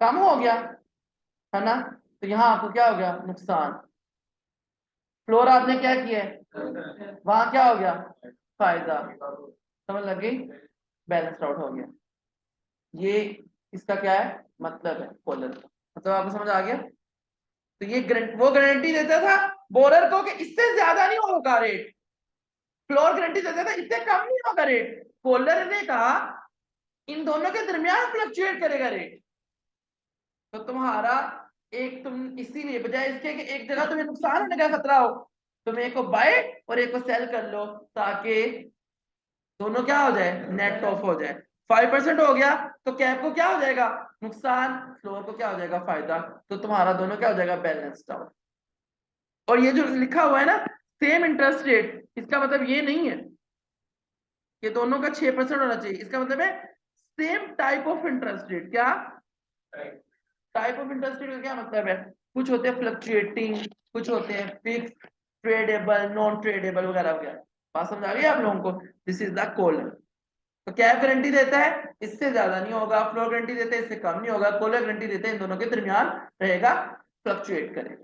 कम हो गया है ना। तो यहाँ आपको क्या हो गया, नुकसान। फ्लोर आपने क्या किया है, वहां क्या हो गया, फायदा। समझ लग गई? बैलेंस आउट हो गया। ये इसका क्या है मतलब है कॉलर का। मतलब आपको समझ आ गया? तो ये वो गारंटी देता था बोरर को कि इससे ज्यादा नहीं होगा रेट। फ्लोर गारंटी देता था इससे कम नहीं होगा रेट। कॉलर ने कहा इन दोनों के दरमियान फ्लक्चुएट करेगा रेट। तो तुम्हारा एक, तुम इसीलिए बजाय इसके कि एक जगह तुम्हें नुकसान होने का खतरा हो, तुम एक को बाय और एक को सेल कर लो, ताकि दोनों क्या हो जाए, नेट ऑफ हो जाए। 5% हो गया तो कैप को क्या हो जाएगा, नुकसान। फ्लोर को क्या हो जाएगा, फायदा। तो तुम्हारा दोनों क्या हो जाएगा, बैलेंस्ड आउट। और ये जो लिखा हुआ है ना सेम इंटरेस्ट रेट, इसका मतलब ये नहीं है कि दोनों का 6% होना चाहिए। इसका मतलब है same type of interest rate. क्या टाइप ऑफ इंटरेस्ट रेट का क्या मतलब है? कुछ होते हैं फ्लक्चुएटिंग, कुछ होते हैं फिक्स, ट्रेडेबल, नॉन ट्रेडेबल वगैरह वगैरह। बात समझ आ गई आप लोगों को? This is the collar. तो कैप गारंटी देता है इससे ज्यादा नहीं होगा, फ्लोर गारंटी देता है इससे कम नहीं होगा, कॉलर गारंटी देता है इन दोनों के दरमियान रहेगा, फ्लक्चुएट करेगा।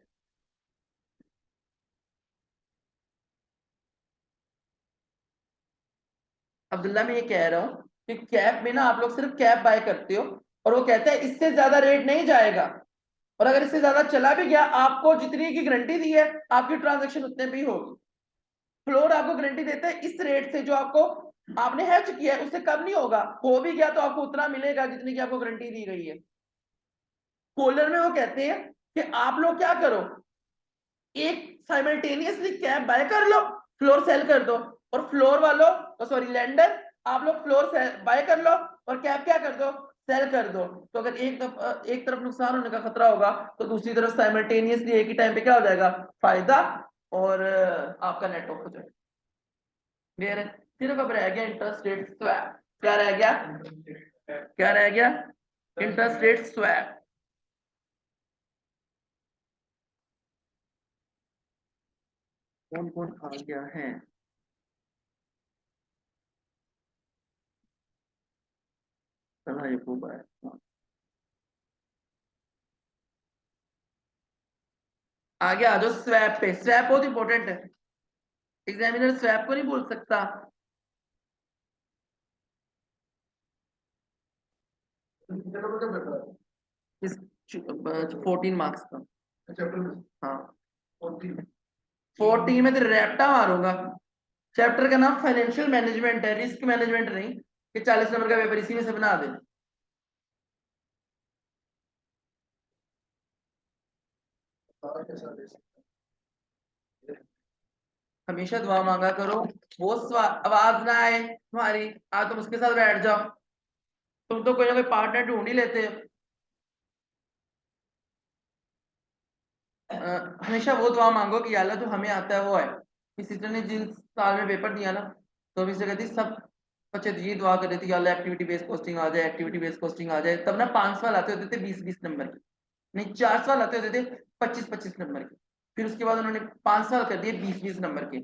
अब्दुल्ला मैं ये कह रहा हूँ कि कैप में ना आप लोग सिर्फ कैप बाय करते हो और वो कहता है इससे ज्यादा रेट नहीं जाएगा, और अगर इससे ज्यादा चला भी गया आपको जितनी की गारंटी दी है आपकी ट्रांजैक्शन उतने पे ही होगी। फ्लोर आपको गारंटी देता है इस रेट से जो आपको आपने हेज किया है उससे कम नहीं होगा, हो भी गया तो आपको उतना मिलेगा जितनी की आपको गारंटी दी गई है। कॉलर में वो कहते हैं कि आप लोग क्या करो, एक साइमल्टेनियसली कैप बाय कर लो, फ्लोर सेल कर दो, और फ्लोर वालों सॉरी लैंडर आप लोग फ्लोर बाय कर लो और कैप क्या कर दो, सेल कर दो। तो अगर एक तरफ नुकसान होने का खतरा होगा तो दूसरी तरफ साइमल्टेनियसली एक ही टाइम पे क्या हो जाएगा, फायदा, और आपका नेट ऑफ हो जाएगा। क्लियर है? सिर्फ अब रह गया इंटरेस्ट रेट स्वैप। क्या रह गया? क्या रह गया? Interest rate swap. कौन कौन आ गया है? चला ये खूब है। आगे आ जाओ स्वैप पे। स्वैप बहुत इंपॉर्टेंट है, एग्जामिनर स्वैप को नहीं बोल सकता। इस 14 मार्क्स का। हाँ 14 में तो रैप्टा मारूंगा। चैप्टर का नाम फाइनेंशियल मैनेजमेंट है, रिस्क मैनेजमेंट नहीं कि 40 नंबर का पेपर इसी में से बना दे। हमेशा दुआ मांगा करो वो आवाज ना आए तुम्हारी, आज तुम उसके साथ बैठ जाओ, तुम तो कोई ना कोई पार्टनर ढूंढ ही लेते हो। हमेशा वो दुआ मांगो कि अल्लाह जो हमें आता है वो है। इस टीचर ने जिस साल में पेपर दिया ना, तो अभी से कहती सब बच्चे ये दुआ कर रहे थे कि अल्लाह एक्टिविटी बेस्ड पोस्टिंग आ जाए, एक्टिविटी बेस्ड पोस्टिंग आ जाए। तब ना 5 साल आते होते थे 20-20 नंबर की, नहीं 4 साल आते होते थे 25-25 नंबर की, फिर उसके बाद उन्होंने 5 साल कर दिए 20-20 नंबर के।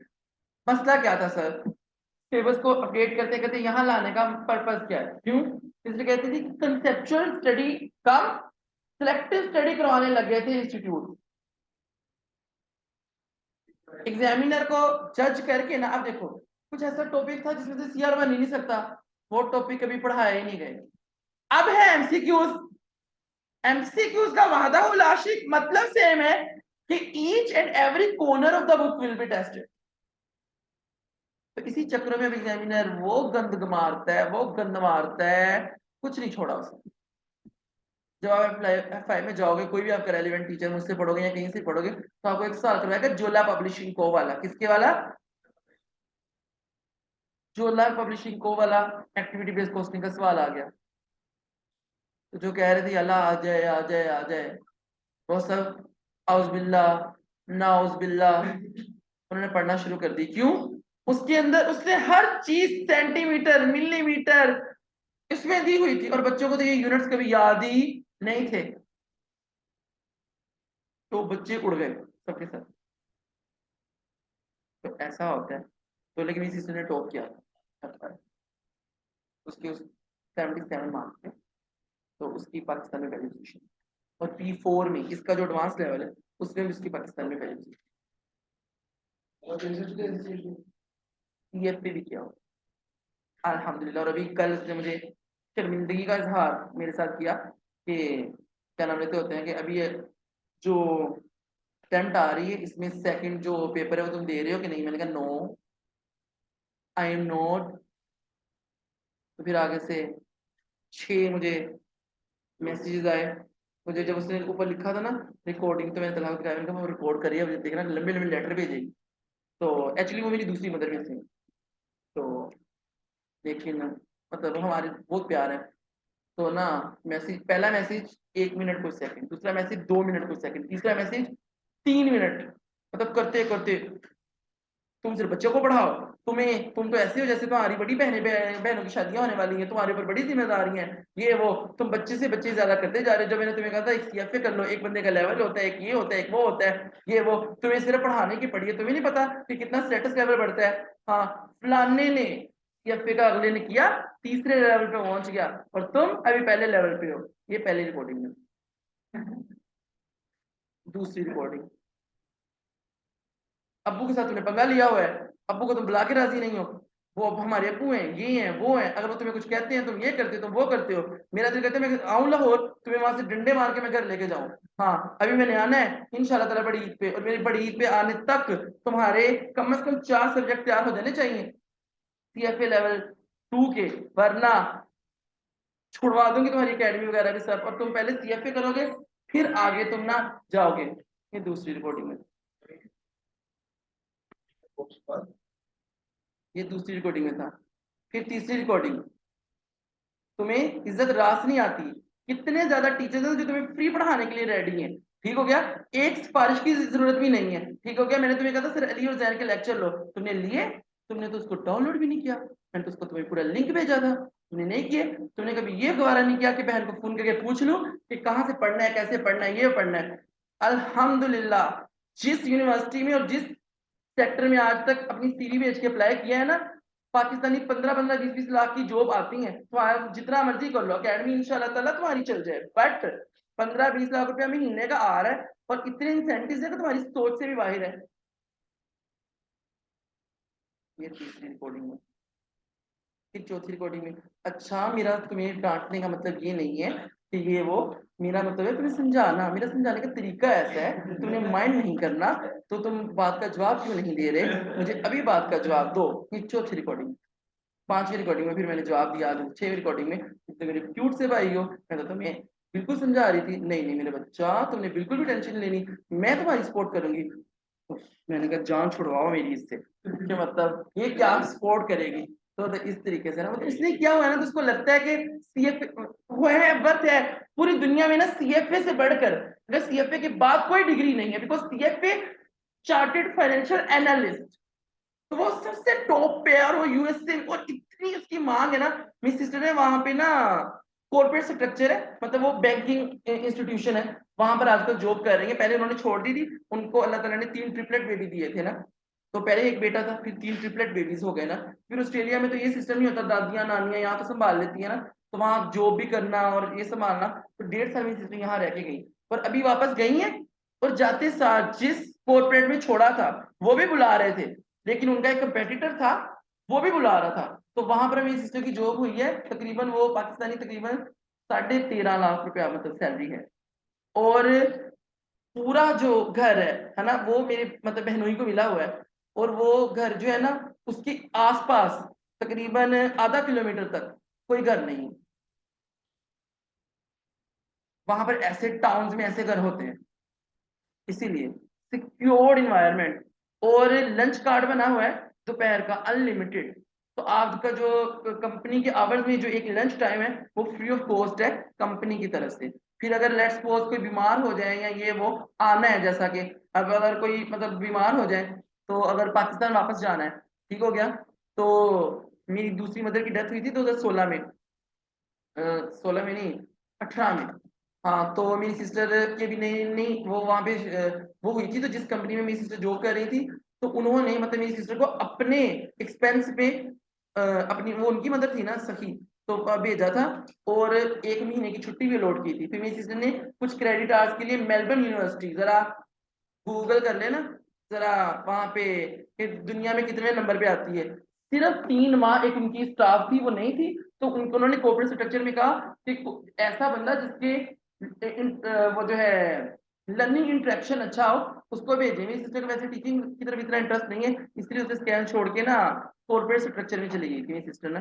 मसला क्या था सर? सिलेबस को अपडेट करते करते यहाँ लाने का पर्पस क्या है? क्यों? इसलिए कहते थे कंसेप्चुअल स्टडी कम सिलेक्टिव स्टडी करवाने लग गए थे इंस्टीट्यूट। एग्जामिनर को जज करके ना, अब देखो कुछ ऐसा टॉपिक था जिसमें से सीआर बन ही नहीं सकता, वो टॉपिक कभी पढ़ाए ही नहीं गए। अब है एमसीक्यूज। एमसीक्यूज का वादा उल आशिक मतलब सेम है कि each and every corner of the book will be tested. तो इसी चक्र में एग्जामिनर वो गंद मारता है, वो गंद मारता है, कुछ नहीं छोड़ा उसने। जब आप F5 में जाओगे, कोई भी आपका रेलिवेंट टीचर मुझसे पढ़ोगे या कहीं से पढ़ोगे तो आपको एक सवाल करवाएगा जोला पब्लिशिंग को वाला। किसके वाला? जोला पब्लिशिंग को वाला एक्टिविटी बेस्ड पोस्टिंग का सवाल आ गया। तो जो कह रहे थे अल्लाह आ जाए आ जाए आ जाए, वो सब आउज बिल्ला नाउज बिल्ला उन्होंने पढ़ना शुरू कर दी। क्यों? उसके अंदर उसने हर चीज सेंटीमीटर मिलीमीटर इसमें दी हुई थी, और बच्चों को तो ये यूनिट्स कभी याद ही नहीं थे, तो बच्चे उड़ गए सबके सब। तो ऐसा होता है। तो लेकिन इसी ने टॉप किया था उसके उस 77 मार्क्स थे, तो उसकी पाकिस्तान में पहली पोजीशन। और P4 में इसका जो एडवांस लेवल है उसमें भी उसकी पाकिस्तान में पहली पोजीशन। पीएफ पे भी किया हो अल्हम्दुलिल्लाह। और अभी कल उसने मुझे शर्मिंदगी का इजहार मेरे साथ किया कि क्या नाम लेते होते हैं कि अभी ये जो अटेम्प्ट आ रही है इसमें सेकंड जो पेपर है वो तुम दे रहे हो कि नहीं? मैंने कहा नो आई एम नॉट। तो फिर आगे से 6 मुझे मैसेजेस आए। मुझे जब उसने ऊपर लिखा था ना रिकॉर्डिंग, तो मैंने तलाक का मैंने कहा वो रिकॉर्ड करिए, मुझे देखना लंबे लंबे लेटर भेजेगी। तो एक्चुअली वो मेरी दूसरी मदर में थी, तो लेकिन मतलब वो हमारे बहुत प्यार है। तो ना मैसेज, पहला मैसेज 1 मिनट कुछ सेकंड, दूसरा मैसेज 2 मिनट कुछ सेकंड, तीसरा मैसेज 3 मिनट, मतलब करते करते तुम सिर्फ बच्चों को पढ़ाओ, तुम तो ऐसे हो जैसे तुम्हारी बड़ी बहनों की शादियां होने वाली हैं, तुम्हारे ऊपर बड़ी जिम्मेदारी है, ये वो, तुम बच्चे से बच्चे ज्यादा करते जा रहे हो। जो मैंने तुम्हें कहा था एक सीएफए कर लो, एक बंदे का लेवल होता है, एक ये होता है, एक वो होता है, ये वो, तुम्हें सिर्फ पढ़ाने की पड़ी है, तुम्हें नहीं पता कि कितना स्टेटस लेवल बढ़ता है। हाँ, फलाने ने सीएफए का अगले ने किया, तीसरे लेवल पे पहुंच गया, और तुम अभी पहले लेवल पे हो। ये पहली रिकॉर्डिंग में। दूसरी रिकॉर्डिंग, अब्बू के साथ तूने पंगा लिया हुआ है, अब्बू को तुम बुला के राजी नहीं हो, वो अब हमारे अब्बू हैं, ये हैं, वो हैं, अगर वो तुम्हें कुछ कहते हैं तुम ये करते हो, तुम वो करते हो। मेरा दिल कहता है मैं आऊं लाहौर, तुम्हें वहां से डंडे मार के मैं घर लेके जाऊं। हाँ, अभी मैंने आना है इंशाल्लाह ताला बड़ी ईद पे, और मेरी बड़ी ईद पे आने तक तुम्हारे कम से कम 4 सब्जेक्ट तैयार हो जाने चाहिए सीएफए लेवल 2 के, वरना छुड़वा दूंगी तुम्हारी अकेडमी वगैरह भी सब, और तुम पहले सीएफए करोगे, फिर आगे तुम ना जाओगे। ये दूसरी रिकॉर्डिंग में, ये दूसरी रिकॉर्डिंग में था। फिर तीसरी रिकॉर्डिंग, तुम्हें इज्जत रास नहीं आती, कितने ज्यादा टीचर्स हैं जो तुम्हें फ्री पढ़ाने के लिए रेडी हैं, ठीक हो गया, एक सिफारिश की जरूरत भी नहीं है, ठीक हो गया। मैंने तुम्हें कहा था सर अली और जैन के लेक्चर लो, तुमने लिए, तुमने तो उसको डाउनलोड भी नहीं किया, मैंने तो उसको तुम्हें पूरा लिंक भेजा था, तुमने नहीं किए। तुमने कभी ये गवारा नहीं किया कि बहन को फोन करके पूछ लूं कि कहाँ से पढ़ना है, कैसे पढ़ना है, ये पढ़ना है। अल्हम्दुलिल्लाह, जिस यूनिवर्सिटी में और जिस सेक्टर में आज तक अपनी सीवी भेज के अप्लाई किया है ना, पाकिस्तानी 15-15, 20-20 लाख की जॉब आती है, तो आप जितना मर्जी कर लो, अकेडमी इंशाल्लाह ताला तुम्हारी चल जाए, बट 15-20 लाख रुपया महीने का आ रहा है, और इतने इंसेंटिव है कि तुम्हारी सोच से भी बाहर है। ये तीसरी रिकॉर्डिंग में। फिर चौथी रिकॉर्डिंग में, अच्छा मेरा तुम्हें डांटने का मतलब ये नहीं है कि ये वो, मेरा मतलब है तुम्हें समझाना, मेरा समझाने का तरीका ऐसा है, तुमने माइंड नहीं करना, तो तुम बात का जवाब क्यों नहीं दे रहे, मुझे अभी बात का जवाब दो। ये चौथी रिकॉर्डिंग। पांचवी रिकॉर्डिंग में फिर मैंने जवाब दिया, छहवीं रिकॉर्डिंग में तो मेरे क्यूट से भाई हो, मैं तो तुम्हें बिल्कुल समझा रही थी, नहीं नहीं मेरे बच्चा तुमने बिल्कुल भी टेंशन नहीं लेनी, मैं तुम्हारी सपोर्ट करूंगी। तो मैंने कहा जान छुड़वाओ मेरी इससे, कि मतलब ये क्या सपोर्ट करेगी। तो इस तरीके से ना, मतलब इसने किया हुआ है ना, तो उसको लगता है कि सीएफए वो है, वर्थ है। पूरी दुनिया में ना सीएफए से बढ़कर, अगर सीएफए के बाद कोई डिग्री नहीं है, because CFA chartered financial analyst, तो वो सबसे टॉप पे है, और वो यूएसए, और इतनी उसकी मांग है ना। मेरी सिस्टर ने वहां पे ना कॉर्पोरेट स्ट्रक्चर है, मतलब वो बैंकिंग इंस्टीट्यूशन है, वहां पर आजकल जॉब कर रही है, पहले उन्होंने छोड़ दी थी, उनको अल्लाह ताला ने 3 ट्रिपलेट बेबी दिए थे ना, तो पहले एक बेटा था, फिर 3 ट्रिपलेट बेबीज हो गए ना। फिर ऑस्ट्रेलिया में तो ये सिस्टम नहीं होता, दादियां नानियां यहाँ तो संभाल लेती है ना, तो वहां जॉब भी करना और ये संभालना, तो 1.5 साल में सिस्टर यहाँ रह के गई, और अभी वापस गई है, और जाते साथ जिस कॉर्पोरेट में छोड़ा था वो भी बुला रहे थे, लेकिन उनका एक कंपेटिटर था वो भी बुला रहा था, तो वहां पर मेरी सिस्टर की जॉब हुई है, तकरीबन वो पाकिस्तानी तकरीबन 13.5 लाख रुपया मतलब सैलरी है। और पूरा जो घर है ना, वो मेरे मतलब बहनोई को मिला हुआ है, और वो घर जो है ना, उसके आसपास तकरीबन आधा किलोमीटर तक कोई घर नहीं। वहां पर ऐसे टाउन्स में ऐसे घर होते हैं, इसीलिए सिक्योर्ड इन्वायरमेंट। और लंच कार्ड बना हुआ है दोपहर का अनलिमिटेड, तो आपका जो कंपनी के आवर्स में जो एक लंच टाइम है वो फ्री ऑफ कॉस्ट है कंपनी की तरफ से। फिर अगर लेट्स सपोज कोई बीमार हो जाए या ये वो आना है, जैसा कि अब अगर कोई मतलब बीमार हो जाए, तो अगर पाकिस्तान वापस जाना है, ठीक हो गया, तो मेरी दूसरी मदर की डेथ हुई थी 2016 में, 16 में नहीं, 18 में। हाँ, तो मेरी सिस्टर के भी नहीं नहीं वो वहां पे वो हुई थी, तो जिस कंपनी में मेरी सिस्टर जॉब कर रही थी, तो उन्होंने मतलब मेरी सिस्टर को अपने एक्सपेंस पे अपनी, वो उनकी मदर थी ना सखी, तो भेजा था, और 1 महीने की छुट्टी भी अलॉट की थी। फिर मेरी सिस्टर ने कुछ क्रेडिट आवर्स के लिए मेलबर्न यूनिवर्सिटी, जरा गूगल कर लेना जरा वहां पे कि दुनिया में कितने नंबर पे आती है, सिर्फ 3 माह एक उनकी स्टाफ थी वो नहीं थी, तो उनको उन्होंने कॉर्पोरेट स्ट्रक्चर में कहा कि ऐसा बंदा जिसके वो जो है लर्निंग इंटरेक्शन अच्छा हो, उसको भेजें। मेरी सिस्टर को वैसे टीचिंग की तरफ इतना इंटरेस्ट नहीं है, इसलिए उसे स्कैन छोड़ के ना कॉर्पोरेट स्ट्रक्चर में चली गई थी मेरी सिस्टर ना।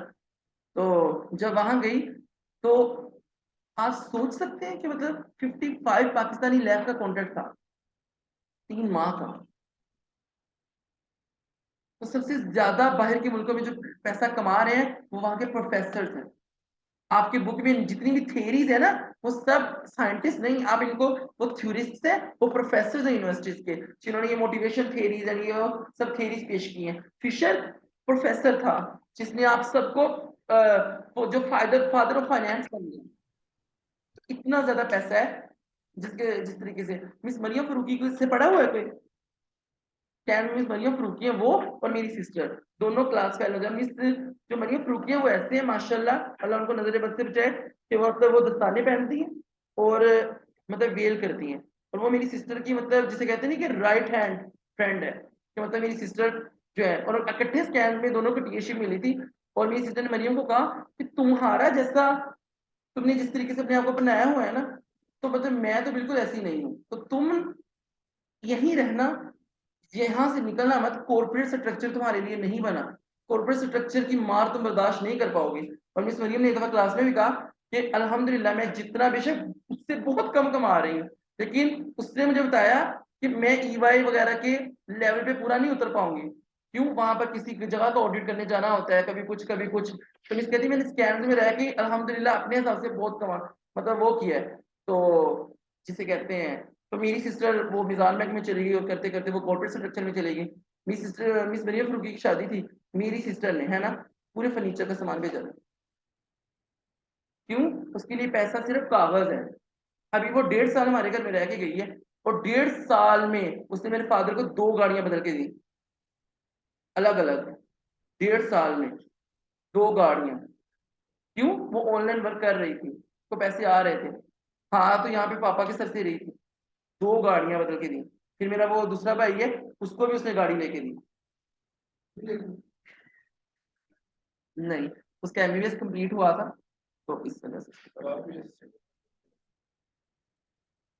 तो जब वहां गई, तो आप सोच सकते हैं कि मतलब 55 पाकिस्तानी लाख का कॉन्ट्रैक्ट था, 3 माह का। तो सबसे ज्यादा बाहर के मुल्कों में जो पैसा कमा रहे हैं वो वहां के प्रोफेसर हैं, आपकी बुक में जितनी भी थ्योरीज है ना, वो सब साइंटिस्ट नहीं, आप इनको, वो थ्योरिस्ट है, वो प्रोफेसर है यूनिवर्सिटीज के, जिन्होंने ये मोटिवेशन थ्योरीज एंड ये सब थ्योरीज पेश की हैं। फिशर प्रोफेसर था जिसने आप सबको वो जो फादर ऑफ फाइनेंस बन गया। इतना ज्यादा पैसा है जिस तरीके से मिस मरियम फरूकी को इससे पढ़ा हुआ है कोई? कैन मिस मरियम फरूकी है वो, और मेरी सिस्टर दोनों क्लास फेलो है। मिस जो मरियम फरूकी है वो ऐसे है माशाल्लाह, अल्लाह उनको नजर बद से बचाए, कि वो मतलब वो दस्ताने पहनती हैं और मतलब वेल करती हैं। और वो मेरी सिस्टर की मतलब जिसे कहते हैं ना कि राइट हैंड फ्रेंड है, कि मतलब मेरी सिस्टर जो है, और इकट्ठे स्कैन में दोनों को टीएशिप मिली थी। और मेरी सिस्टर ने मरियम को कहा कि तुम्हारा जैसा, तुमने जिस तरीके से अपने आप को बनाया हुआ है ना, तो मतलब मैं तो बिल्कुल ऐसी नहीं हूँ, तो तुम यहीं रहना, यहाँ से निकलना मत, कॉर्पोरेट स्ट्रक्चर तुम्हारे लिए नहीं बना, कॉर्पोरेट स्ट्रक्चर की मार तुम बर्दाश्त नहीं कर पाओगे। और मिस मरियम ने एक दफा क्लास में भी कहा कि अल्हम्दुलिल्लाह मैं जितना, बेशक उससे बहुत कम कमा रही हूँ, लेकिन उसने मुझे बताया कि मैं ईवाई वगैरह के लेवल पे पूरा नहीं उतर पाऊंगी। क्यों? वहां पर किसी जगह का ऑडिट करने जाना होता है, कभी कुछ कभी कुछ। तो मिस कहती मैंने स्कैन में रह के अल्हम्दुलिल्लाह अपने हिसाब से बहुत कमा, मतलब वो किया है। तो जिसे कहते हैं, तो मेरी सिस्टर वो मिजान बैंक में चली गई और करते करते वो कॉर्पोरेट स्ट्रक्चर में चली गई। मिस मरियम फरूकी की शादी थी, मेरी सिस्टर ने, है ना, पूरे फर्नीचर का सामान भेजा था। क्यों? उसके लिए पैसा सिर्फ कागज है। अभी वो 1.5 साल हमारे घर में रह के गई है, और 1.5 साल में उसने मेरे फादर को 2 गाड़ियां बदल के दी, अलग अलग। 1.5 साल में 2 गाड़ियां। क्यों? वो ऑनलाइन वर्क कर रही थी, तो पैसे आ रहे थे। हाँ, तो यहाँ पे पापा के सर से रही थी, 2 गाड़ियां बदल के दी। फिर मेरा वो दूसरा भाई है, उसको भी उसने गाड़ी लेके दी। नहीं, उसका एमबीबीएस कंप्लीट हुआ था, तो इस वजह से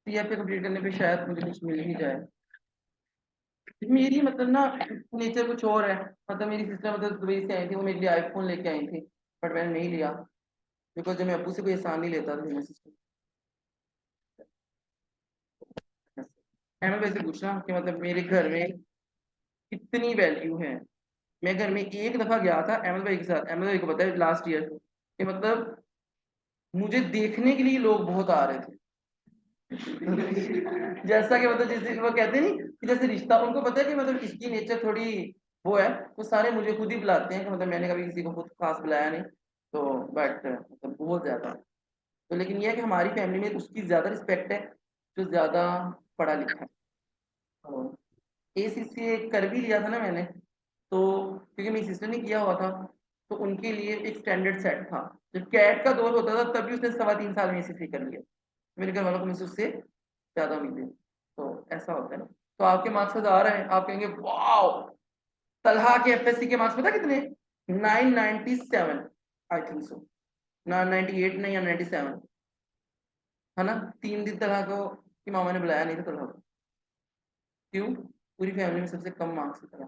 सीएफ पे कंप्लीट करने पे शायद मुझे कुछ मिल ही जाए। मेरी मतलब ना नेचर कुछ और है। मतलब मेरी सिस्टर मतलब दुबई से आई थी, वो मेरे लिए आईफोन लेके आई थी, बट मैंने नहीं लिया, बिकॉज जब मैं अब्बू से कोई एहसान नहीं लेता था मेरी सिस्टर। मैं वैसे पूछना कि मतलब मेरे घर में कितनी वैल्यू है। मैं घर में एक दफा गया था अहमद भाई के साथ, अहमद भाई को पता है लास्ट ईयर, कि मतलब मुझे देखने के लिए लोग बहुत आ रहे थे। जैसा कि मतलब जैसे वो कहते नहीं कि जैसे रिश्ता, उनको पता है कि मतलब इसकी नेचर थोड़ी वो है, तो सारे मुझे खुद ही बुलाते हैं, कि मतलब मैंने कभी किसी को खुद खास बुलाया नहीं। तो बट मतलब बहुत ज्यादा, तो लेकिन ये है कि हमारी फैमिली में उसकी ज्यादा रिस्पेक्ट है जो ज्यादा पढ़ा लिखा है। तो एसीसीए कर भी लिया था ना मैंने, तो क्योंकि मेरी सिस्टर ने किया हुआ था, तो उनके लिए एक स्टैंडर्ड सेट था। जब कैट का दौर होता था तभी उसने 3.25 साल में एसीसी कर लिया। मेरे घर वालों को मुझसे उससे ज्यादा उम्मीदें, तो ऐसा होता है ना। तो आपके मार्क्स आ रहे हैं, आप कहेंगे वाओ, तलहा के एफएससी के मार्क्स पता कितने? 997, आई थिंक सो, ना 98 नहीं या 97, है ना। 3 दिन तलहा को की मामा ने बुलाया नहीं था तलहा को। क्यों? पूरी फैमिली में सबसे कम मार्क्स था,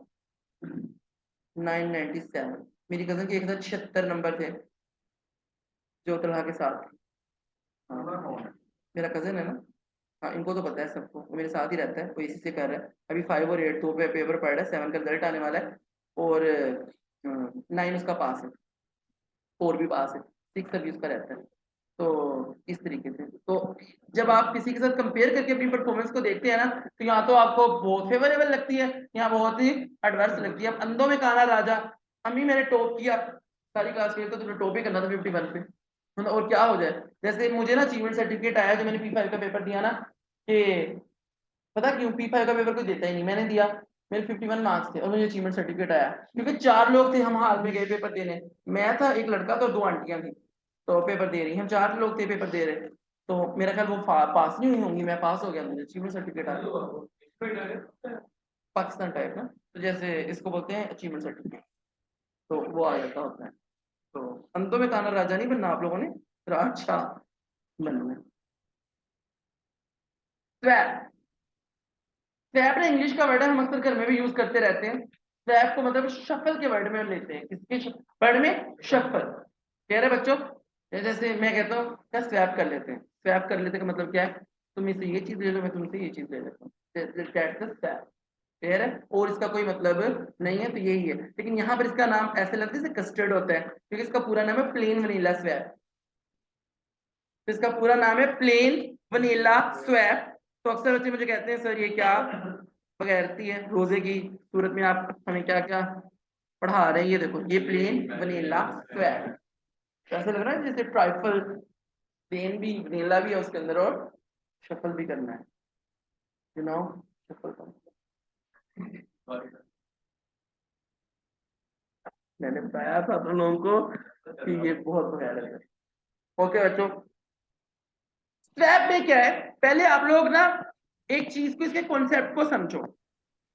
997। मेरी कजन के एक साथ 76 नंबर थे जो तलहा के साथ थे। हाँ, मेरा कजन है ना। हाँ, इनको तो पता है सबको, वो मेरे साथ ही रहता है, वो इसी से कर रहा है। अभी 5 और 8 दो पे पेपर पढ़ रहा है, 7 का रिजल्ट आने वाला है, और 9 उसका पास है, 4 भी पास है, 6 अभी उसका रहता है। तो इस तरीके से, तो जब आप किसी के साथ कंपेयर करके अपनी परफॉर्मेंस को देखते हैं ना, तो यहाँ तो आपको बहुत फेवरेबल लगती है, यहाँ बहुत ही एडवर्स लगती है। अब अंधों में काना राजा, अम्मी मैंने टॉप किया सारी क्लास में, तो तुमने टॉप ही करना था 51 पे, मतलब और क्या हो जाए। जैसे मुझे ना अचीवमेंट सर्टिफिकेट आया जो मैंने P5 का पेपर दिया ना, कि पता क्यों P5 का पेपर कोई देता ही नहीं, मैंने दिया, मेरे 51 मार्क्स थे और मुझे अचीवमेंट सर्टिफिकेट आया, क्योंकि 4 लोग थे हम हाल में गए पेपर देने। मैं था, एक लड़का था और 2 आंटियां थी, तो पेपर दे रही, हम 4 लोग थे पेपर दे रहे। तो मेरा ख्याल वो पास नहीं हुई होंगी, मैं पास हो गया, मुझे अचीवमेंट सर्टिफिकेट आ गया। पाकिस्तान टाइप ना, तो जैसे इसको बोलते हैं अचीवमेंट सर्टिफिकेट, तो वो आ जाता होता है। तो अंतों में काना राजा नहीं बनना आप लोगों ने, राजा बनना है। स्वैप, स्वैप ना इंग्लिश का वर्ड है, हम अक्सर घर में भी यूज करते रहते हैं। स्वैप को मतलब शफल के वर्ड में लेते हैं, किसके वर्ड में? शफल। कह रहे बच्चों, जैसे मैं कहता हूँ क्या, स्वैप कर लेते हैं, स्वैप कर लेते का मतलब क्या है? तुम इससे ये चीज ले लो, मैं तुमसे ये चीज ले लेता हूँ, दैट्स द स्वैप। क्लियर है? और इसका कोई मतलब नहीं है, तो यही है। लेकिन यहाँ पर इसका नाम ऐसे लगता है जैसे कस्टर्ड होता है, क्योंकि इसका पूरा नाम है प्लेन वनीला स्वैप। तो इसका पूरा नाम है प्लेन वनीला स्वैप। तो अक्सर बच्चे मुझे कहते हैं सर ये क्या बगैरती है, रोजे की सूरत में आप हमें क्या क्या पढ़ा रहे हैं। ये देखो ये प्लेन वनीला स्वैप, ऐसा लग रहा है जैसे ट्राइफल, प्लेन भी वनीला भी है उसके अंदर और शफल भी करना है, यू नो शफल का। मैंने बताया था तुम लोगों को कि ये बहुत भयानक है। ओके बच्चों, स्वैप में क्या है, पहले आप लोग ना एक चीज को, इसके कॉन्सेप्ट को समझो।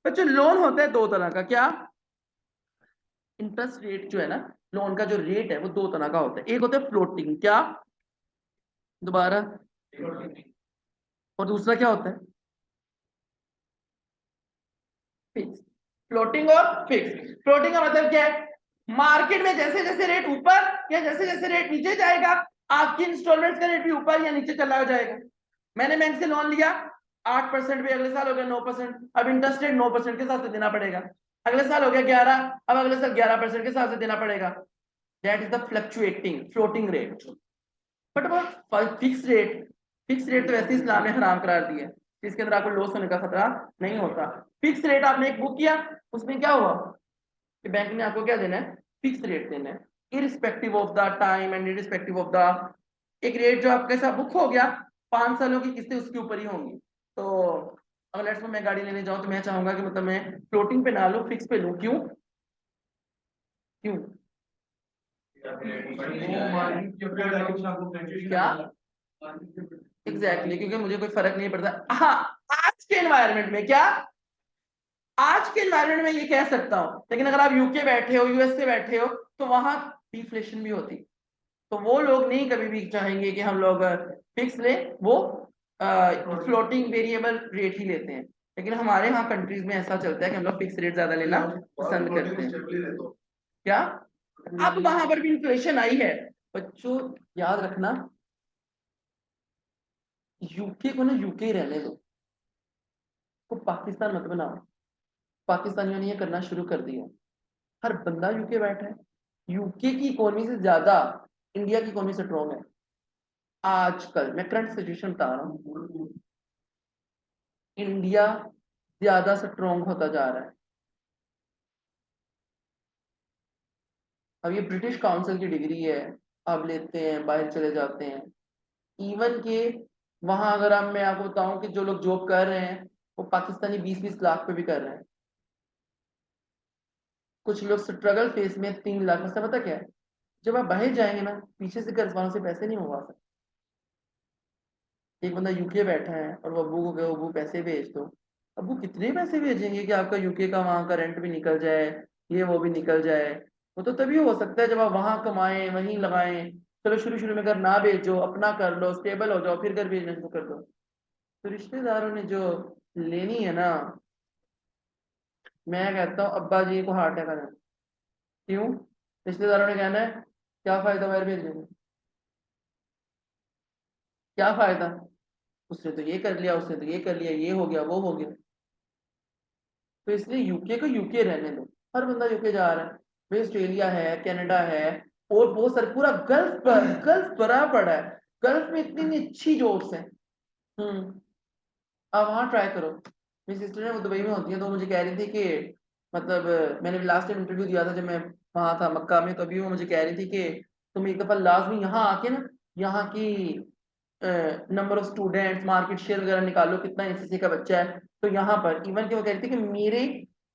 बच्चों लोन होता है दो तरह का, क्या? इंटरेस्ट रेट जो है ना, लोन का जो रेट है वो दो तरह का होता है। एक होता है फ्लोटिंग, क्या? दोबारा। और दूसरा क्या होता है? फिक्स। फ्लोटिंग और फिक्स। फ्लोटिंग का मतलब क्या है, मार्केट में जैसे जैसे रेट ऊपर या जैसे जैसे रेट नीचे जाएगा, आपकी इंस्टॉलमेंट का रेट भी ऊपर या नीचे चला जाएगा। मैंने बैंक से लोन लिया 8% पे, अगले साल हो गया 9%, अब इंटरेस्ट रेट 9% के हिसाब से देना पड़ेगा। अगले साल हो गया 11, अब अगले साल 11% के हिसाब से देना पड़ेगा। That is the fluctuating floating rate. But about fix rate, fix rate तो वैसे इस्लाम ने हराम करार दिया है, इसके अंदर आपको लॉस होने का खतरा नहीं होता। फिक्स रेट आपने एक बुक किया, उसमें क्या हुआ कि बैंक ने आपको क्या देना है, फिक्स रेट देना है, irrespective of the time and irrespective of the, एक रेट जो आपके साथ बुक हो गया 5 सालों की किस्तें उसके ऊपर ही होंगी। तो अगर लेट्स से मैं गाड़ी लेने जाऊं तो मैं चाहूंगा कि मतलब मैं फ्लोटिंग पे ना लूं, फिक्स पे लूं। क्यों? क्यों? क्या? एग्जैक्टली क्योंकि मुझे कोई फर्क नहीं पड़ता। हाँ, आज के एनवायरनमेंट में क्या, आज के एनवायरनमेंट में ये कह सकता हूं, लेकिन अगर आप यूके बैठे हो, यूएस से बैठे हो, तो वहां डिफ्लेशन भी होती, तो वो लोग नहीं कभी भी चाहेंगे कि हम लोग फिक्स लें, वो फ्लोटिंग वेरिएबल रेट ही लेते हैं। लेकिन हमारे यहाँ कंट्रीज में ऐसा चलता है कि हम लोग फिक्स रेट ज्यादा लेना पसंद करते हैं। क्या? अब वहां पर भी इन्फ्लेशन आई है बच्चों, याद रखना, यूके को ना यूके ही रहने दो, को पाकिस्तान मत बनाओ। पाकिस्तानियों ने ये करना शुरू कर दिया, हर बंदा यूके बैठा है। यूके की इकोनॉमी से ज्यादा इंडिया की इकोनॉमी स्ट्रॉन्ग है आजकल। मैं करंट सिचुएशन बता रहा हूँ, इंडिया ज्यादा स्ट्रॉन्ग होता जा रहा है। अब ये ब्रिटिश काउंसिल की डिग्री है, अब लेते हैं बाहर चले जाते हैं। इवन के वहां अगर हम, मैं आपको बताऊं कि जो लोग जॉब कर रहे हैं वो पाकिस्तानी 20-20 लाख पे भी कर रहे हैं। कुछ लोग स्ट्रगल फेस में 3 लाख में से, पता क्या है, जब आप बाहर जाएंगे ना पीछे से कर्ज वालों से पैसे नहीं मंगवा सकते। एक बंदा यूके बैठा है और वो अब्बू को कहे अब्बू पैसे भेज दो, अब्बू कितने पैसे भेजेंगे कि आपका यूके का वहां का रेंट भी निकल जाए, ये वो भी निकल जाए। वो तो तभी हो सकता है जब आप वहां कमाएं वहीं लगाएं। चलो शुरू शुरू में घर ना भेजो, अपना कर लो, स्टेबल हो जाओ, फिर घर भेजना शुरू कर दो। तो रिश्तेदारों ने जो लेनी है ना, मैं कहता हूँ अब्बा जी को हार्ट अटैक आ जाए। क्यों? रिश्तेदारों ने कहना है क्या फायदा बाहर भेजने में, क्या फायदा, उसने तो ये कर लिया, उसने तो ये कर लिया, ये हो गया वो हो गया। तो इसलिए यूके को यूके रहने दो, हर बंदा यूके जा रहा है। भाई ऑस्ट्रेलिया है, कनाडा है, और बहुत सारे, पूरा गल्फ पर गल्फ भरा पड़ा है। गल्फ में इतनी इतनी अच्छी जॉब्स हैं। आप वहाँ ट्राई करो। मेरी सिस्टर है वो दुबई में होती है, तो मुझे कह रही थी कि मतलब मैंने लास्ट टाइम इंटरव्यू दिया था जब मैं वहाँ था मक्का में, तो अभी वो मुझे कह रही थी कि तुम एक दफा लाजमी यहाँ आके ना, यहाँ की number of students, market share वगैरह निकालो, कितना एनसीसी का बच्चा है। तो यहाँ पर इवन की वो कह रही थी कि मेरे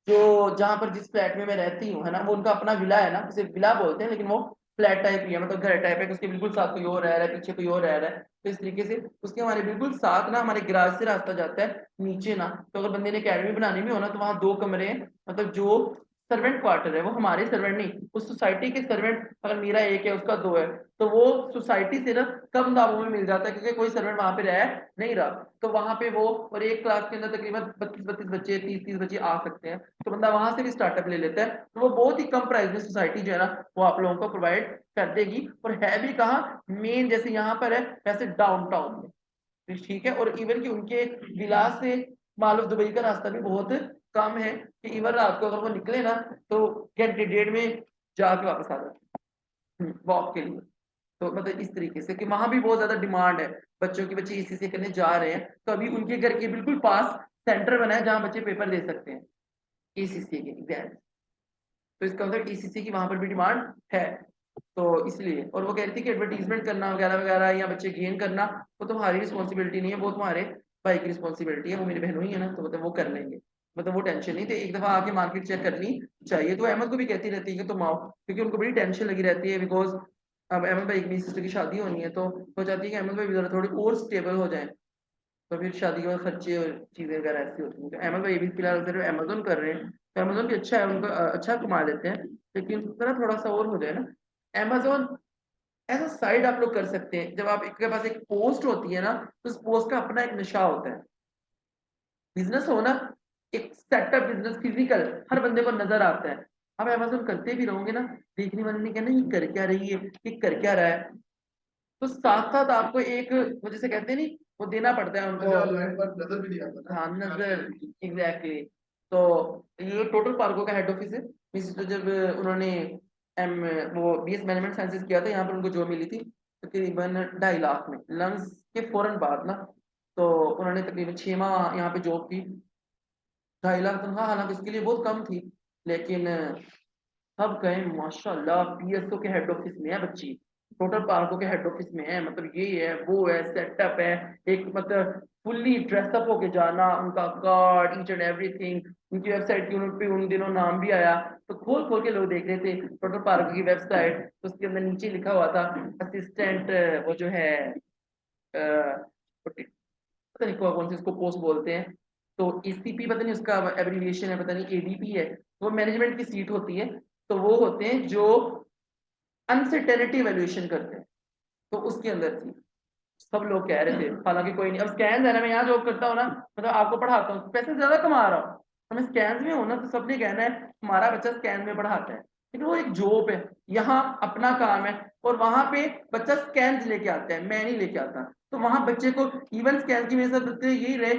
जो, जहाँ पर जिस फ्लैट में मैं रहती हूँ है ना, वो उनका अपना विला है ना, उसे विला बोलते हैं लेकिन वो फ्लैट टाइप ही है, मतलब घर टाइप है, कि उसके बिल्कुल साथ कोई और रह रहा है, पीछे कोई और रह रहा है। तो इस तरीके से उसके हमारे बिल्कुल साथ ना, हमारे गैराज से रास्ता जाता है नीचे ना, तो अगर बंदे ने अकेडमी बनानी भी हो ना, तो वहाँ 2 कमरे हैं, मतलब जो सर्वेंट क्वार्टर है वो हमारे सर्वेंट नहीं, उस सोसाइटी के सर्वेंट, अगर मेरा एक है उसका 2 है, तो वो सोसाइटी से ना कम दामों में मिल जाता है, क्योंकि कोई सर्वेंट वहां पे रह नहीं रहा। तो वहां पे वो, और एक क्लास के अंदर तकरीबन 32-32 बच्चे, 30-30 बच्चे आ सकते हैं, तो बंदा वहां से भी स्टार्टअप ले लेता है। तो वो बहुत ही कम प्राइस में सोसाइटी जो है ना वो आप लोगों को प्रोवाइड कर देगी। और है भी कहाँ, मेन जैसे यहाँ पर है वैसे डाउनटाउन में। तो ठीक है, और इवन कि उनके विला से मालूम दुबई का रास्ता भी बहुत कम है, कि इवन रात को अगर वो निकले ना तो घंटे डेढ़ में जाके वापस आ जाते वॉक के लिए। तो मतलब इस तरीके से कि वहां भी बहुत ज्यादा डिमांड है, बच्चों की बच्चे ईसीसी करने जा रहे हैं, तो अभी उनके घर के बिल्कुल पास सेंटर बना है जहाँ बच्चे पेपर दे सकते हैं ईसीसी के एग्जाम। तो इसका मतलब ईसीसी की वहां पर भी डिमांड है, तो इसलिए। और वो कह रही थी कि एडवर्टीजमेंट करना वगैरह वगैरह या बच्चे गेन करना वो तुम्हारी रिस्पॉन्सिबिलिटी नहीं है, वो तुम्हारे भाई की रिस्पॉन्सिबिलिटी है, वो मेरी बहनों ही है ना, तो मतलब वो कर लेंगे, मतलब वो टेंशन नहीं, तो एक दफा आके मार्केट चेक करनी चाहिए। तो अहमद को भी कहती रहती है कि तुम आओ, क्योंकि उनको बड़ी टेंशन लगी रहती है, बिकॉज अब अहमद भाई की सिस्टर की शादी होनी है, तो वो चाहती है कि अहमद भाई भी जरा थोड़ी और स्टेबल हो जाए, तो फिर शादी के बाद खर्चे और चीजें वगैरह ऐसी होती हैं। तो अहमद भाई भी फिलहाल सिर्फ अमेजोन कर रहे हैं, तो अमेजोन भी अच्छा है उनका, अच्छा कमा लेते हैं, लेकिन उसका ना थोड़ा सा और हो जाए ना। अमेजोन ऐसा साइड आप लोग कर सकते हैं, जब आप के पास एक पोस्ट होती है ना, तो उस पोस्ट का अपना एक नशा होता है। बिजनेस हो ना, एक सेटअप बिजनेस फिजिकल हर बंदे को नजर आता है। आप अमेजोन करते भी रहोगे ना, देखने वाले ने कहना ये कर क्या रही है, ये कर क्या रहा है, तो साथ साथ आपको एक वो जैसे कहते हैं नहीं, वो देना पड़ता है उनको, नजर भी नहीं आता, हाँ नजर, एग्जैक्टली। तो ये टोटल पार्को का हेड ऑफिस है। मिस्टर जब उन्होंने एम वो बीएस मैनेजमेंट साइंसेज किया था, यहाँ पर उनको जॉब मिली थी तकरीबन 2.5 लाख में, लंच के फौरन बाद ना, तो उन्होंने तकरीबन 6 माह यहाँ पे जॉब की। 2.5 लाख तनख्वाह हालांकि उसके लिए बहुत कम थी, लेकिन सब गए माशाल्लाह, पीएसओ के हेड ऑफिस में है बच्ची, टोटल पार्को के हेड ऑफिस में है, मतलब ये है वो है सेटअप है, एक मतलब फुल्ली ड्रेसअप होके जाना, उनका कार्ड ईच एंड एवरीथिंग, उनकी वेबसाइट की उन पे उन दिनों नाम भी आया, तो खोल खोल के लोग देख रहे थे टोटल पार्को की वेबसाइट, तो उसके अंदर नीचे लिखा हुआ था असिस्टेंट, वो जो है पता नहीं कौन से उसको पोस्ट बोलते हैं, तो ईसीपी पता नहीं उसका एब्रीविएशन है, पता नहीं एडीपी है, वो मैनेजमेंट की सीट होती है, तो वो होते हैं जो अनसर्टेनिटी वैल्यूएशन करते हैं, तो उसके अंदर थी। सब लोग कह रहे थे, हालांकि कोई नहीं, अब स्कैन है ना, मैं यहाँ जॉब करता हूँ ना, मतलब आपको पढ़ाता हूँ, पैसे ज्यादा कमा रहा हूँ, तो मैं स्कैन में हूँ ना, तो सबने कहना है हमारा बच्चा स्कैन में पढ़ाता है, लेकिन वो एक जॉब है, यहाँ अपना काम है, और वहां पे बच्चा स्कैन लेके आता है, मैं नहीं लेके आता, तो वहां बच्चे को इवन स्कैन की मेरे साथ बच्चे यही रहे,